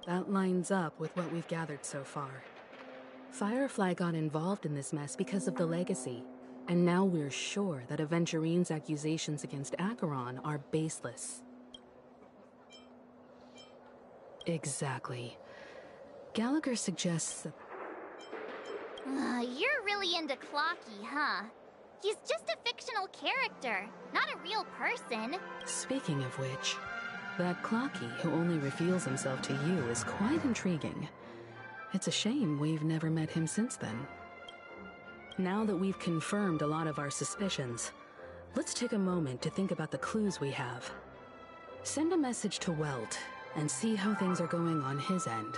That lines up with what we've gathered so far. Firefly got involved in this mess because of the legacy, and now we're sure that Aventurine's accusations against Acheron are baseless. Exactly. Gallagher suggests that... You're really into Clocky, huh? He's just a fictional character, not a real person. Speaking of which, that Clocky who only reveals himself to you is quite intriguing. It's a shame we've never met him since then. Now that we've confirmed a lot of our suspicions, let's take a moment to think about the clues we have. Send a message to Welt and see how things are going on his end.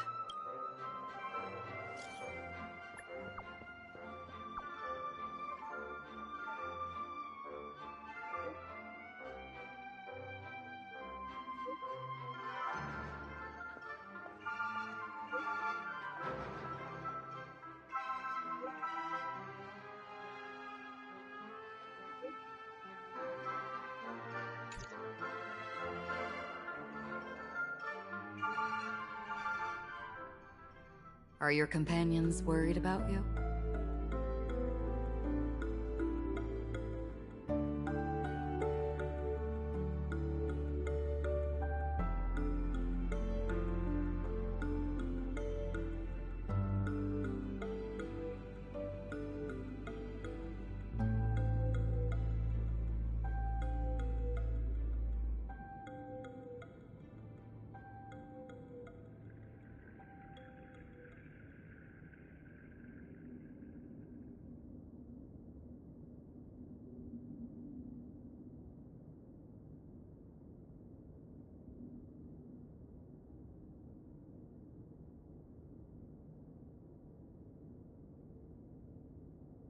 Are your companions worried about you?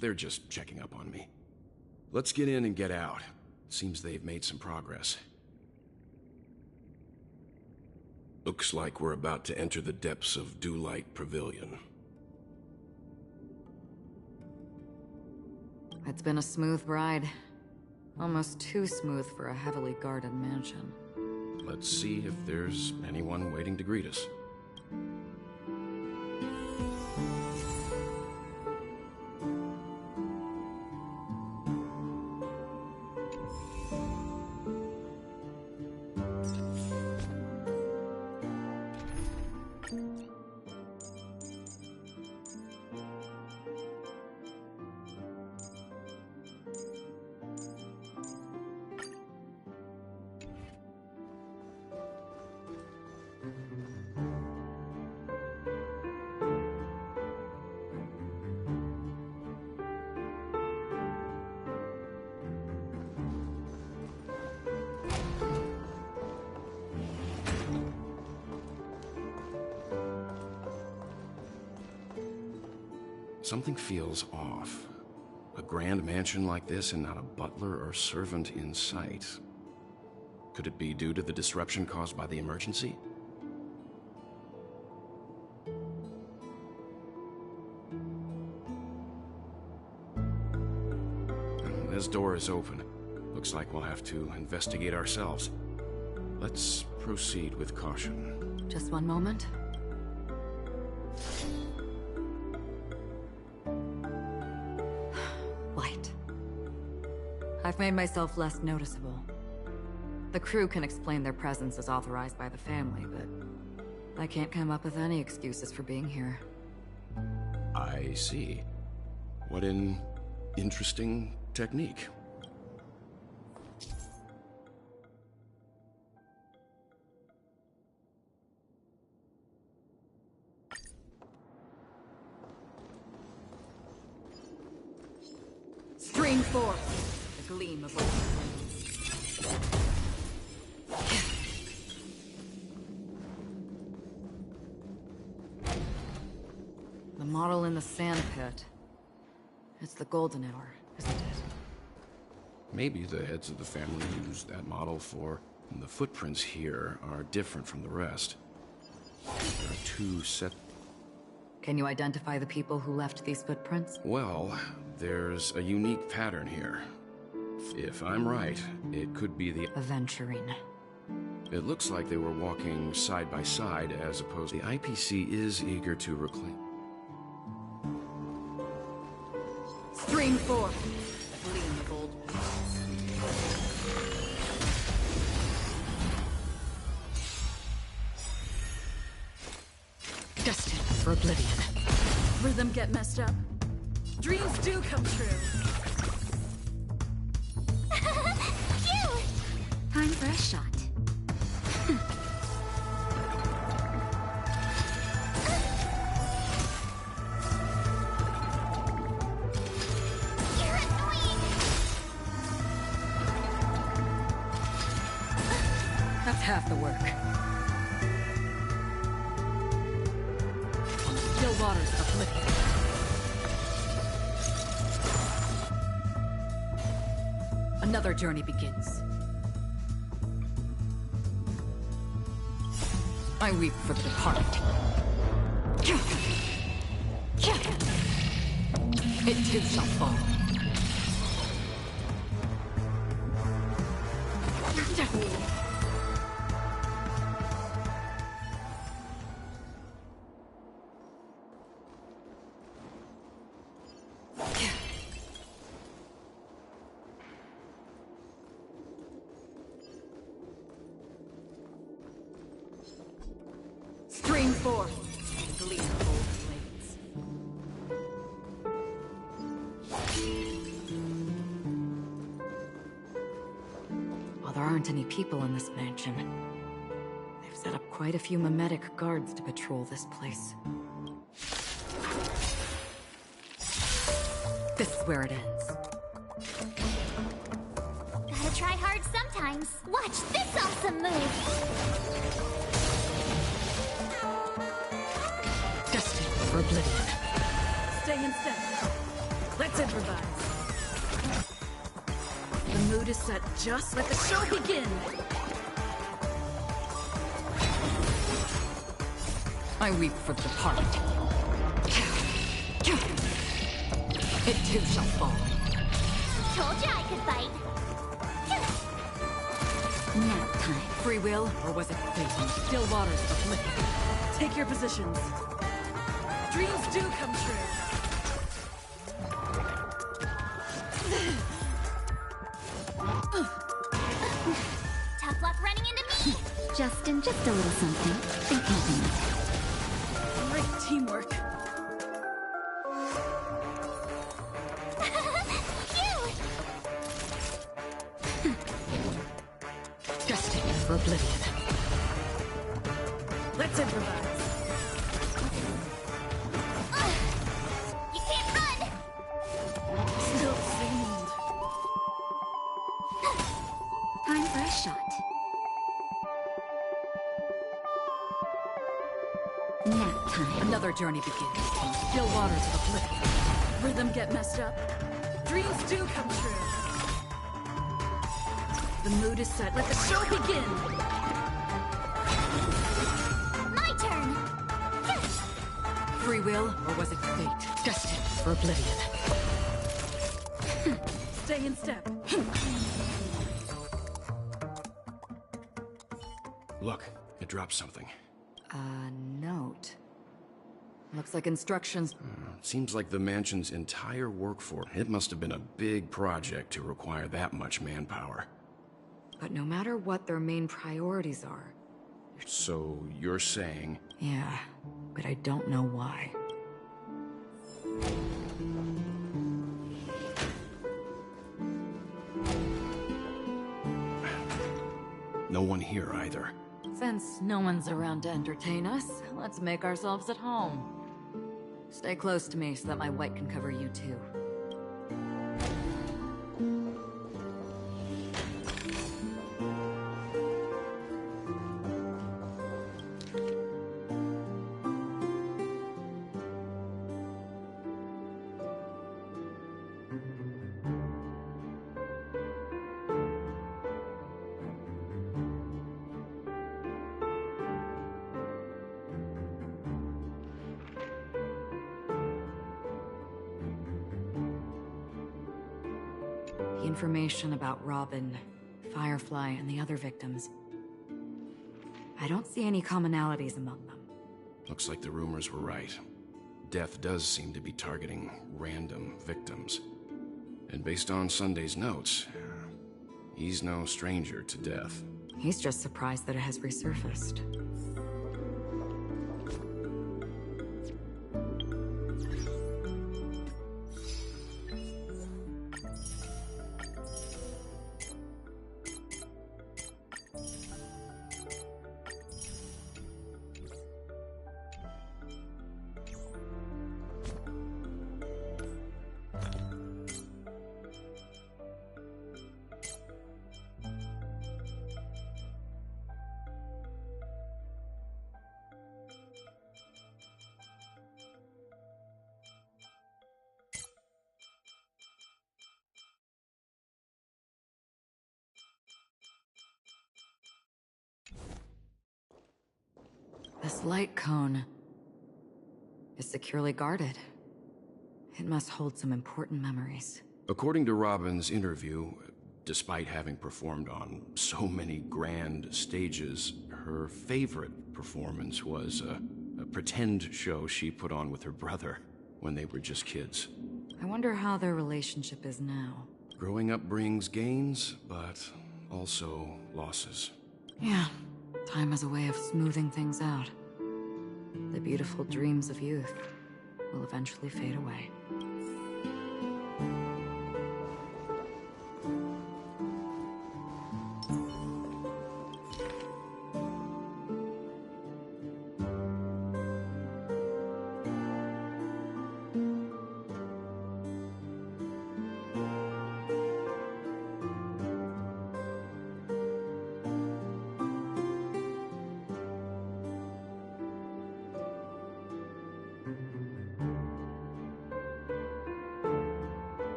They're just checking up on me. Let's get in and get out. Seems they've made some progress. Looks like we're about to enter the depths of Dewlight Pavilion. It's been a smooth ride. Almost too smooth for a heavily guarded mansion. Let's see if there's anyone waiting to greet us. Something feels off. A grand mansion like this and not a butler or servant in sight. Could it be due to the disruption caused by the emergency? This door is open. Looks like we'll have to investigate ourselves. Let's proceed with caution. Just one moment. Light. I've made myself less noticeable. The crew can explain their presence as authorized by the family, but I can't come up with any excuses for being here. I see. What an interesting technique. Stream forth, the gleam of old The model in the sand pit. It's the golden hour, isn't it? Maybe the heads of the family used that model for... The footprints here are different from the rest. There are two set... Can you identify the people who left these footprints? Well, there's a unique pattern here. If I'm right, it could be the... Aventurine. It looks like they were walking side by side as opposed... The IPC is eager to reclaim... Stream forth, the gleam of old... Destined for oblivion. Rhythm get messed up. Dreams do come true. Cute! Time for a shot. You're annoying! That's half the work. Still waters of oblivion. Another journey begins. I weep for the departed. It too shall fall. Stream forth, gleam of old blades. While there aren't any people in this mansion, they've set up quite a few mimetic guards to patrol this place. This is where it ends. Gotta try hard sometimes. Watch this awesome move! Destined for oblivion. Stay in step. Let's Let's improvise. The mood is set. Just let the show begin. I weep for the departed. It too shall fall. Told you I could fight. Nap time. Free will, or was it fate? Still waters of oblivion. Take your positions. Dreams do come true. Tough luck running into me. Justin, just a little something. Think nothing of it. Great teamwork. Destined for oblivion. Let's improvise. You can't run. Still the same old. Time for a shot. Nap time. Another journey begins. Still waters of oblivion. Rhythm get messed up. Dreams do come true. The mood is set. Let the show begin. My turn. Free will, or was it fate? Destined for oblivion. Stay in step. Look, it dropped something. A note. Looks like instructions. Seems like the mansion's entire workforce. It must have been a big project to require that much manpower. But no matter what their main priorities are. So you're saying... Yeah, but I don't know why. No one here either. Since no one's around to entertain us, let's make ourselves at home. Stay close to me so that my white can cover you too. Information about Robin, Firefly, and the other victims. I don't see any commonalities among them. Looks like the rumors were right. Death does seem to be targeting random victims. And based on Sunday's notes, he's no stranger to death. He's just surprised that it has resurfaced. This light cone is securely guarded. It must hold some important memories. According to Robin's interview, despite having performed on so many grand stages, her favorite performance was a pretend show she put on with her brother when they were just kids. I wonder how their relationship is now. Growing up brings gains, but also losses. Yeah, time has a way of smoothing things out. The beautiful dreams of youth will eventually fade away.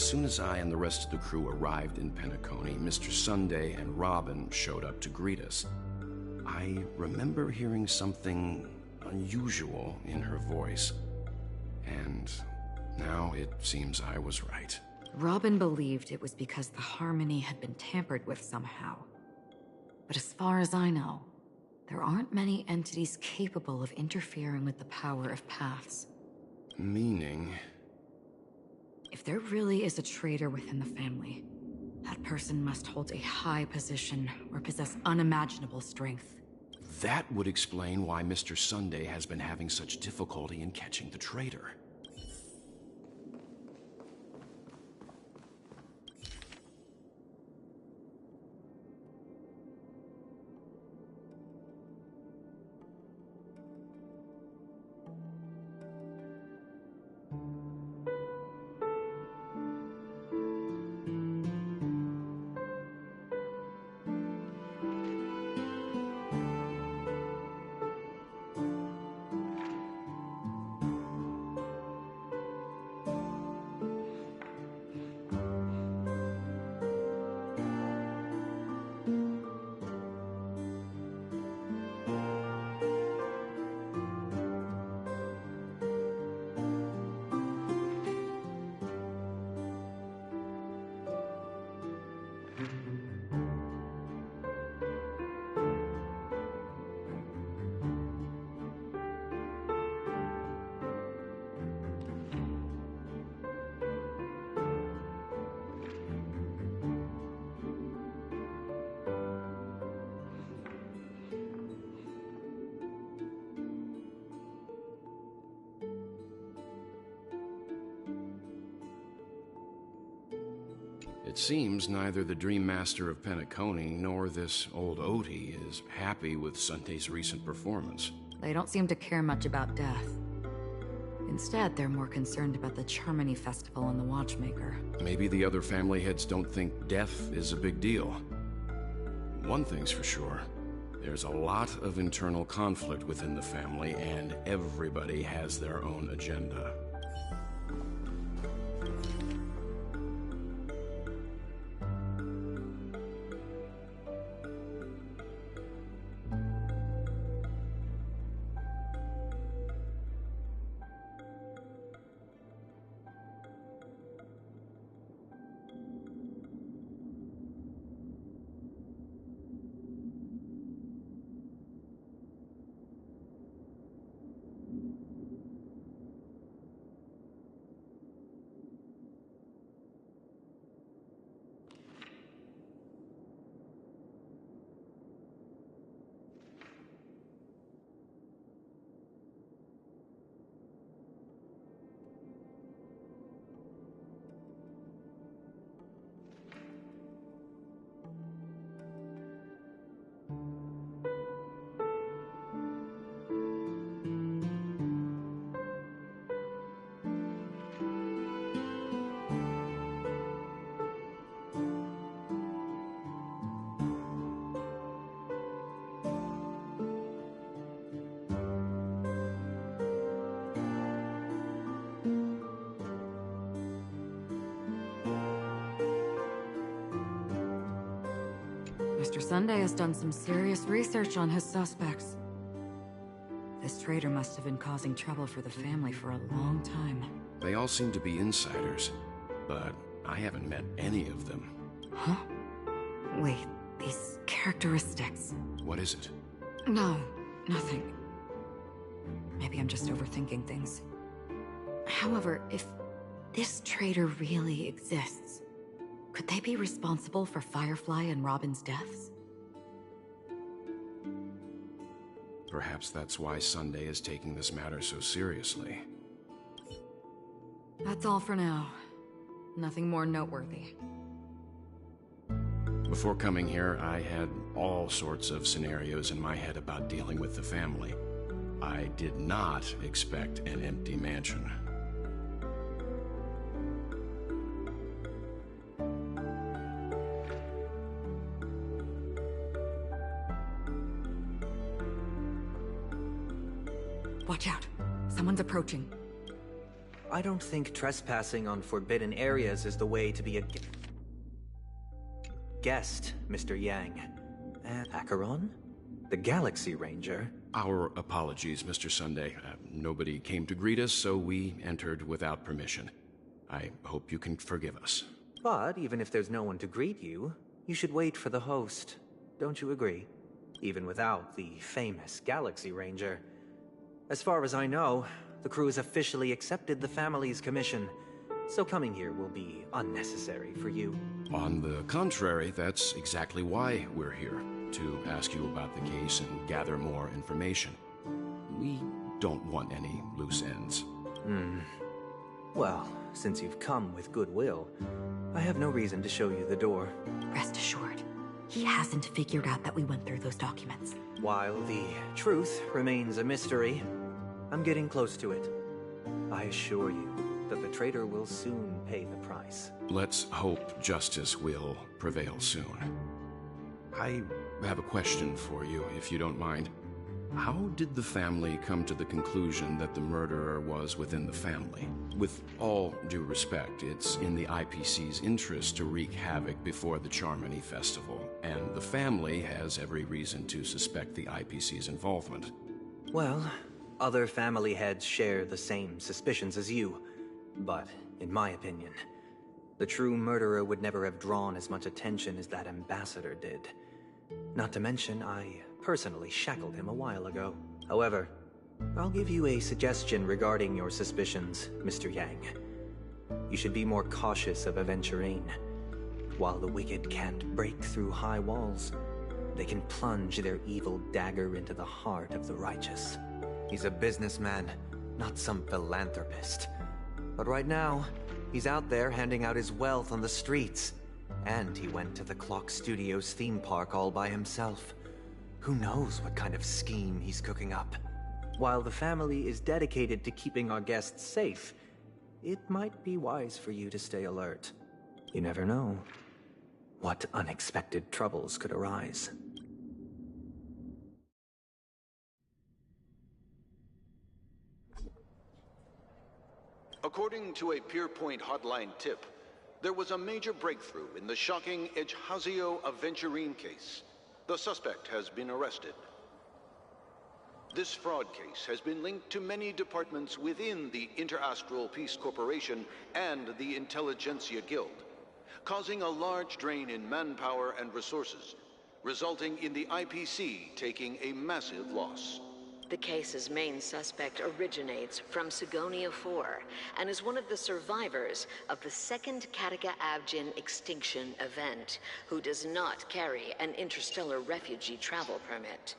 as soon as I and the rest of the crew arrived in Penacony, Mr. Sunday and Robin showed up to greet us. I remember hearing something unusual in her voice, and now it seems I was right. Robin believed it was because the Harmony had been tampered with somehow. But as far as I know, there aren't many entities capable of interfering with the power of paths. Meaning? If there really is a traitor within the family, that person must hold a high position or possess unimaginable strength. That would explain why Mr. Sunday has been having such difficulty in catching the traitor. It seems neither the Dream Master of Penacony nor this old Odie is happy with Sunday's recent performance. They don't seem to care much about death. Instead, they're more concerned about the Charmony Festival and the Watchmaker. Maybe the other family heads don't think death is a big deal. One thing's for sure. There's a lot of internal conflict within the family, and everybody has their own agenda. Mr. Sunday has done some serious research on his suspects. This traitor must have been causing trouble for the family for a long time. They all seem to be insiders, but I haven't met any of them. Huh? Wait, these characteristics... What is it? No, nothing. Maybe I'm just overthinking things. However, if this traitor really exists, could they be responsible for Firefly and Robin's deaths? Perhaps that's why Sunday is taking this matter so seriously. That's all for now. Nothing more noteworthy. Before coming here, I had all sorts of scenarios in my head about dealing with the family. I did not expect an empty mansion. Watch out. Someone's approaching. I don't think trespassing on forbidden areas is the way to be a guest, Mr. Yang. And Acheron? The Galaxy Ranger? Our apologies, Mr. Sunday. Nobody came to greet us, so we entered without permission. I hope you can forgive us. But even if there's no one to greet you, you should wait for the host. Don't you agree? Even without the famous Galaxy Ranger. As far as I know, the crew has officially accepted the family's commission, so coming here will be unnecessary for you. On the contrary, that's exactly why we're here, to ask you about the case and gather more information. We don't want any loose ends. Well, since you've come with goodwill, I have no reason to show you the door. Rest assured, he hasn't figured out that we went through those documents. While the truth remains a mystery, I'm getting close to it. I assure you that the traitor will soon pay the price. Let's hope justice will prevail soon. I have a question for you, if you don't mind. How did the family come to the conclusion that the murderer was within the family? With all due respect, it's in the IPC's interest to wreak havoc before the Charmony Festival, and the family has every reason to suspect the IPC's involvement. Well, other family heads share the same suspicions as you, but in my opinion, the true murderer would never have drawn as much attention as that ambassador did. Not to mention, I personally shackled him a while ago. However, I'll give you a suggestion regarding your suspicions, Mr. Yang. You should be more cautious of Aventurine. While the wicked can't break through high walls, they can plunge their evil dagger into the heart of the righteous. He's a businessman, not some philanthropist. But right now, he's out there handing out his wealth on the streets. And he went to the Clock Studios theme park all by himself. Who knows what kind of scheme he's cooking up? While the family is dedicated to keeping our guests safe, it might be wise for you to stay alert. You never know what unexpected troubles could arise. According to a Pierpoint hotline tip, there was a major breakthrough in the shocking Ejhazio Aventurine case. The suspect has been arrested. This fraud case has been linked to many departments within the Interastral Peace Corporation and the Intelligentsia Guild, causing a large drain in manpower and resources, resulting in the IPC taking a massive loss. The case's main suspect originates from Sigonia 4 and is one of the survivors of the second Kataka Abjin extinction event, who does not carry an interstellar refugee travel permit.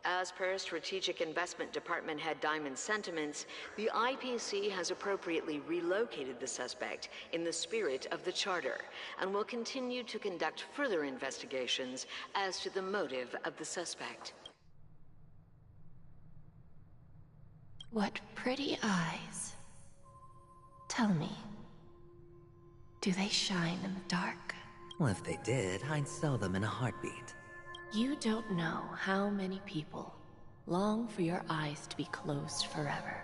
As per Strategic Investment Department head Diamond's sentiments, the IPC has appropriately relocated the suspect in the spirit of the Charter and will continue to conduct further investigations as to the motive of the suspect. What pretty eyes. Tell me, do they shine in the dark? Well, if they did, I'd sell them in a heartbeat. You don't know how many people long for your eyes to be closed forever.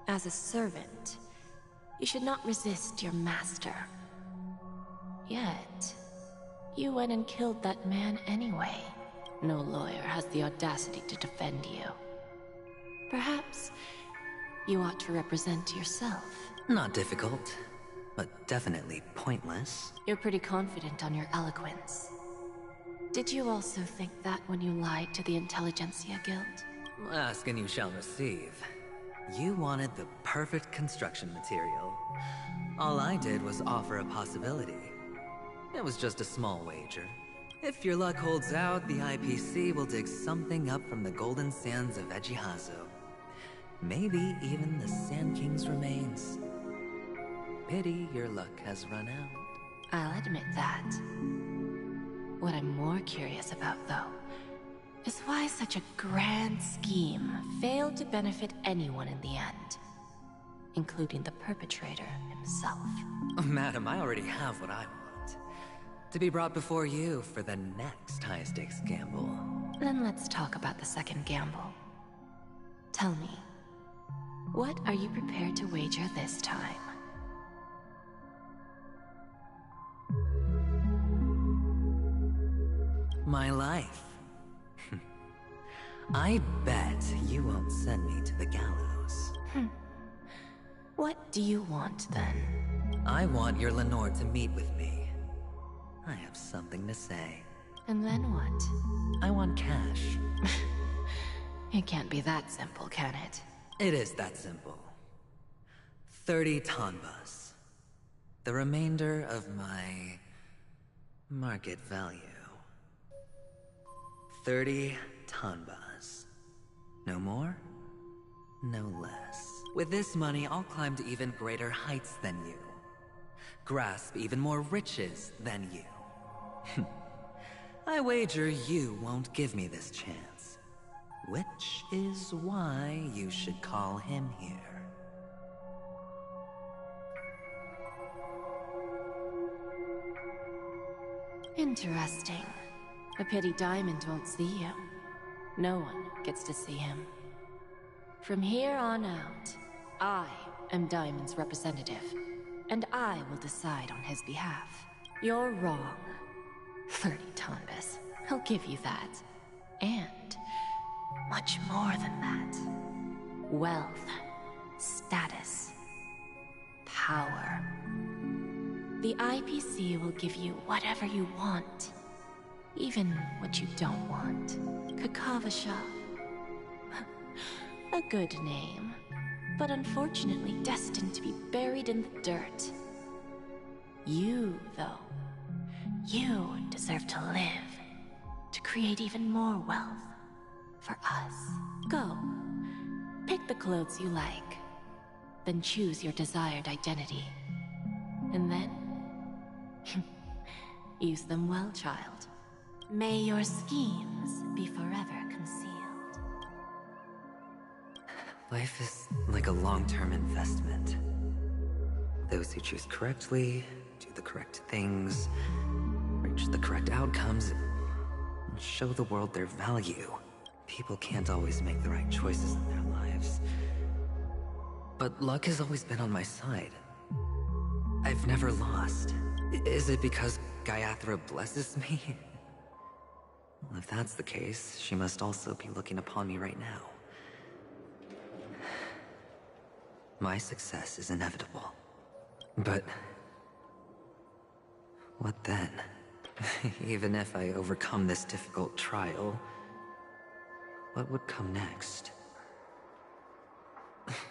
As a servant, you should not resist your master. Yet, you went and killed that man anyway. No lawyer has the audacity to defend you. Perhaps you ought to represent yourself. Not difficult, but definitely pointless. You're pretty confident on your eloquence. Did you also think that when you lied to the Intelligentsia Guild? Ask and you shall receive. You wanted the perfect construction material. All I did was offer a possibility. It was just a small wager. If your luck holds out, the IPC will dig something up from the golden sands of Ejhazio. Maybe even the Sand King's remains. Pity your luck has run out. I'll admit that. What I'm more curious about, though, is why such a grand scheme failed to benefit anyone in the end, including the perpetrator himself. Madam, I already have what I want. To be brought before you for the next high-stakes gamble. Then let's talk about the second gamble. Tell me, What are you prepared to wager this time? My life. I bet you won't send me to the gallows. What do you want, then? I want your Lenore to meet with me. I have something to say. And then what? I want cash. It can't be that simple, can it? It is that simple. 30 tanbas. The remainder of my market value. 30 tanbas. No more, no less. With this money, I'll climb to even greater heights than you. Grasp even more riches than you. I wager you won't give me this chance. Which is why you should call him here. Interesting. A pity Diamond won't see you. No one gets to see him. From here on out, I am Diamond's representative, and I will decide on his behalf. You're wrong. 30 tanbas. I'll give you that. And much more than that. Wealth, status, power. The IPC will give you whatever you want. Even what you don't want. Kakavasha. A good name, but unfortunately destined to be buried in the dirt. You, though, you deserve to live, to create even more wealth. For us. Go. Pick the clothes you like. Then choose your desired identity. And then... use them well, child. May your schemes be forever concealed. Life is like a long-term investment. Those who choose correctly, do the correct things, reach the correct outcomes, and show the world their value. People can't always make the right choices in their lives. But luck has always been on my side. I've never lost. Is it because Gaiathra blesses me? Well, if that's the case, she must also be looking upon me right now. My success is inevitable. But... what then? Even if I overcome this difficult trial, what would come next?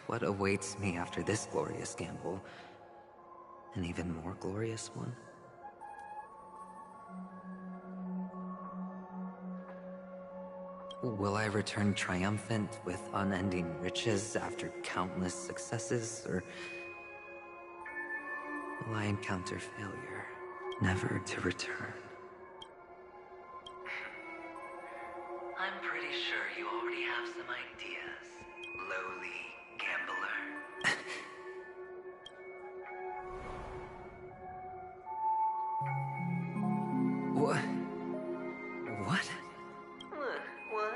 What awaits me after this glorious gamble? An even more glorious one? Will I return triumphant with unending riches after countless successes, or will I encounter failure, never to return? I'm pretty sure you already have some ideas, lowly gambler. What? What? What?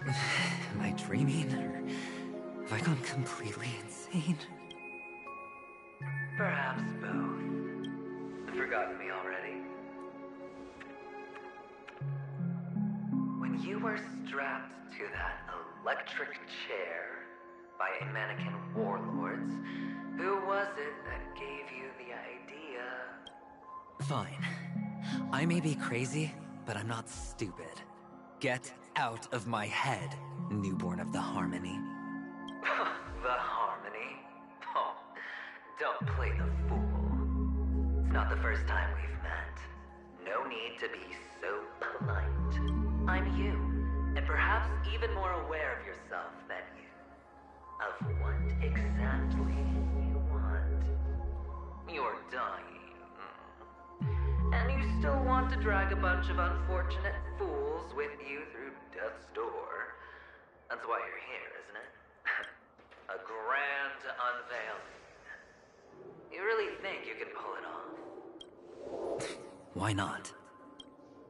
Am I dreaming, or have I gone completely insane? Perhaps both. Forgotten me already? When you were strapped to that electric chair by a mannequin warlords, who was it that gave you the idea? Fine. I may be crazy, but I'm not stupid. Get out of my head, newborn of the Harmony. The Harmony? Oh, don't play the fool. It's not the first time we've met. No need to be so polite. I'm you, and perhaps even more aware of yourself than you. Of what exactly you want. You're dying. And you still want to drag a bunch of unfortunate fools with you through death's door. That's why you're here, isn't it? A grand unveiling. You really think you can pull it off? Why not?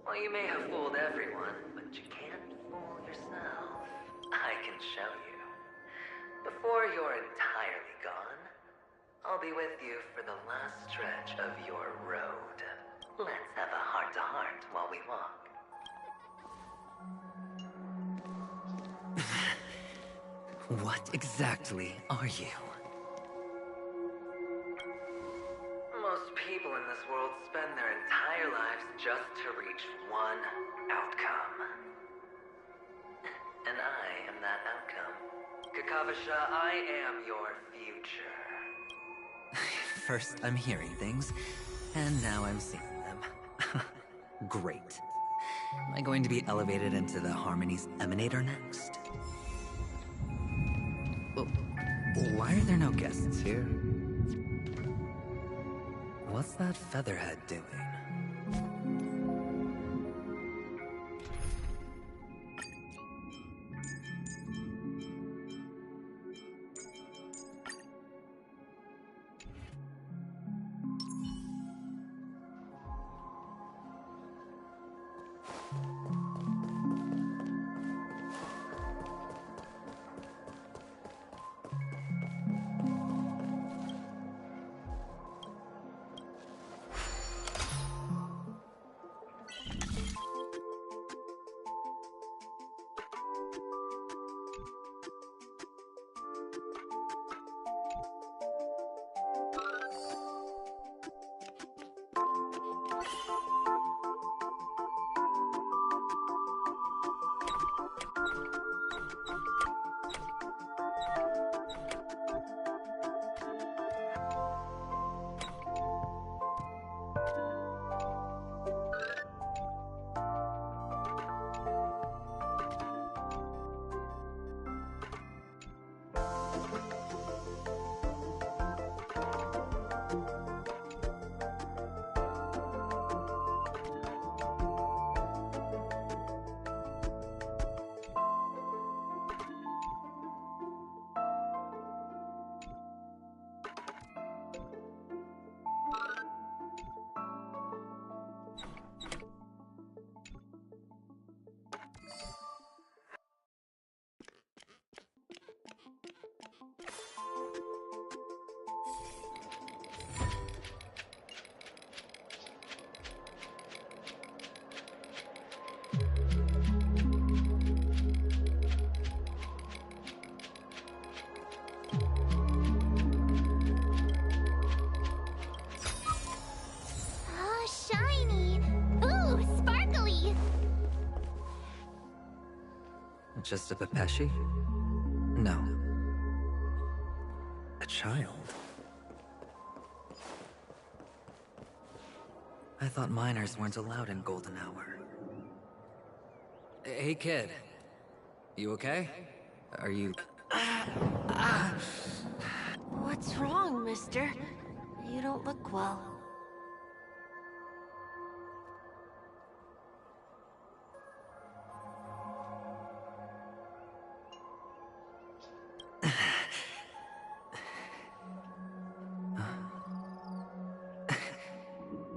Well, you may have fooled everyone, but you can't fool yourself. I can show you. Before you're entirely gone, I'll be with you for the last stretch of your road. Let's have a heart-to-heart while we walk. What exactly are you? Most people in this world spend their entire lives just to reach one outcome. And I am that outcome. Kakavasha, I am your future. First, I'm hearing things, and now I'm seeing them. Great. Am I going to be elevated into the Harmony's Emanator next? Why are there no guests here? What's that featherhead doing? Just a Pepeshi? No. A child? I thought minors weren't allowed in Golden Hour. Hey, kid. You okay? Are you... What's wrong, mister? You don't look well.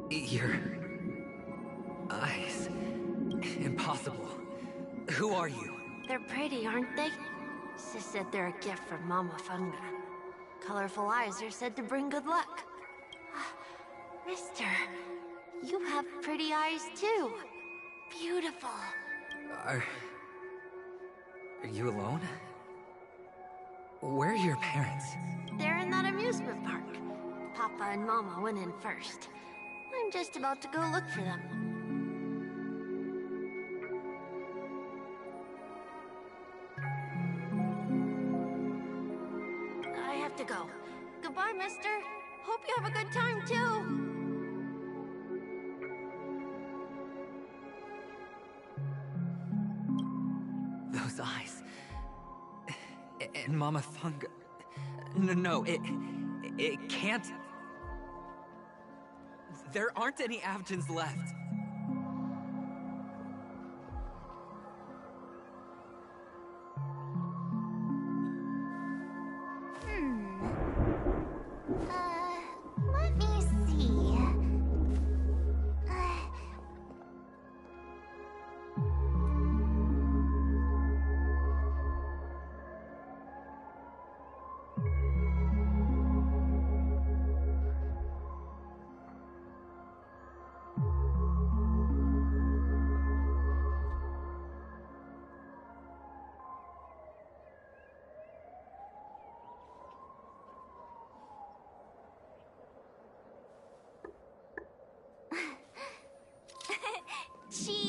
Your eyes. Impossible. Who are you? They're pretty, aren't they? Sis said they're a gift from Mama Funga. Colorful eyes are said to bring good luck. Mister, you have pretty eyes too. Beautiful. Are you alone? Where are your parents? They're in that amusement park. Papa and Mama went in first. I'm just about to go look for them. I have to go. Goodbye, mister. Hope you have a good time, too. Those eyes. And Mama Funga. No, it can't... There aren't any Avgens left. Let me see. Chi!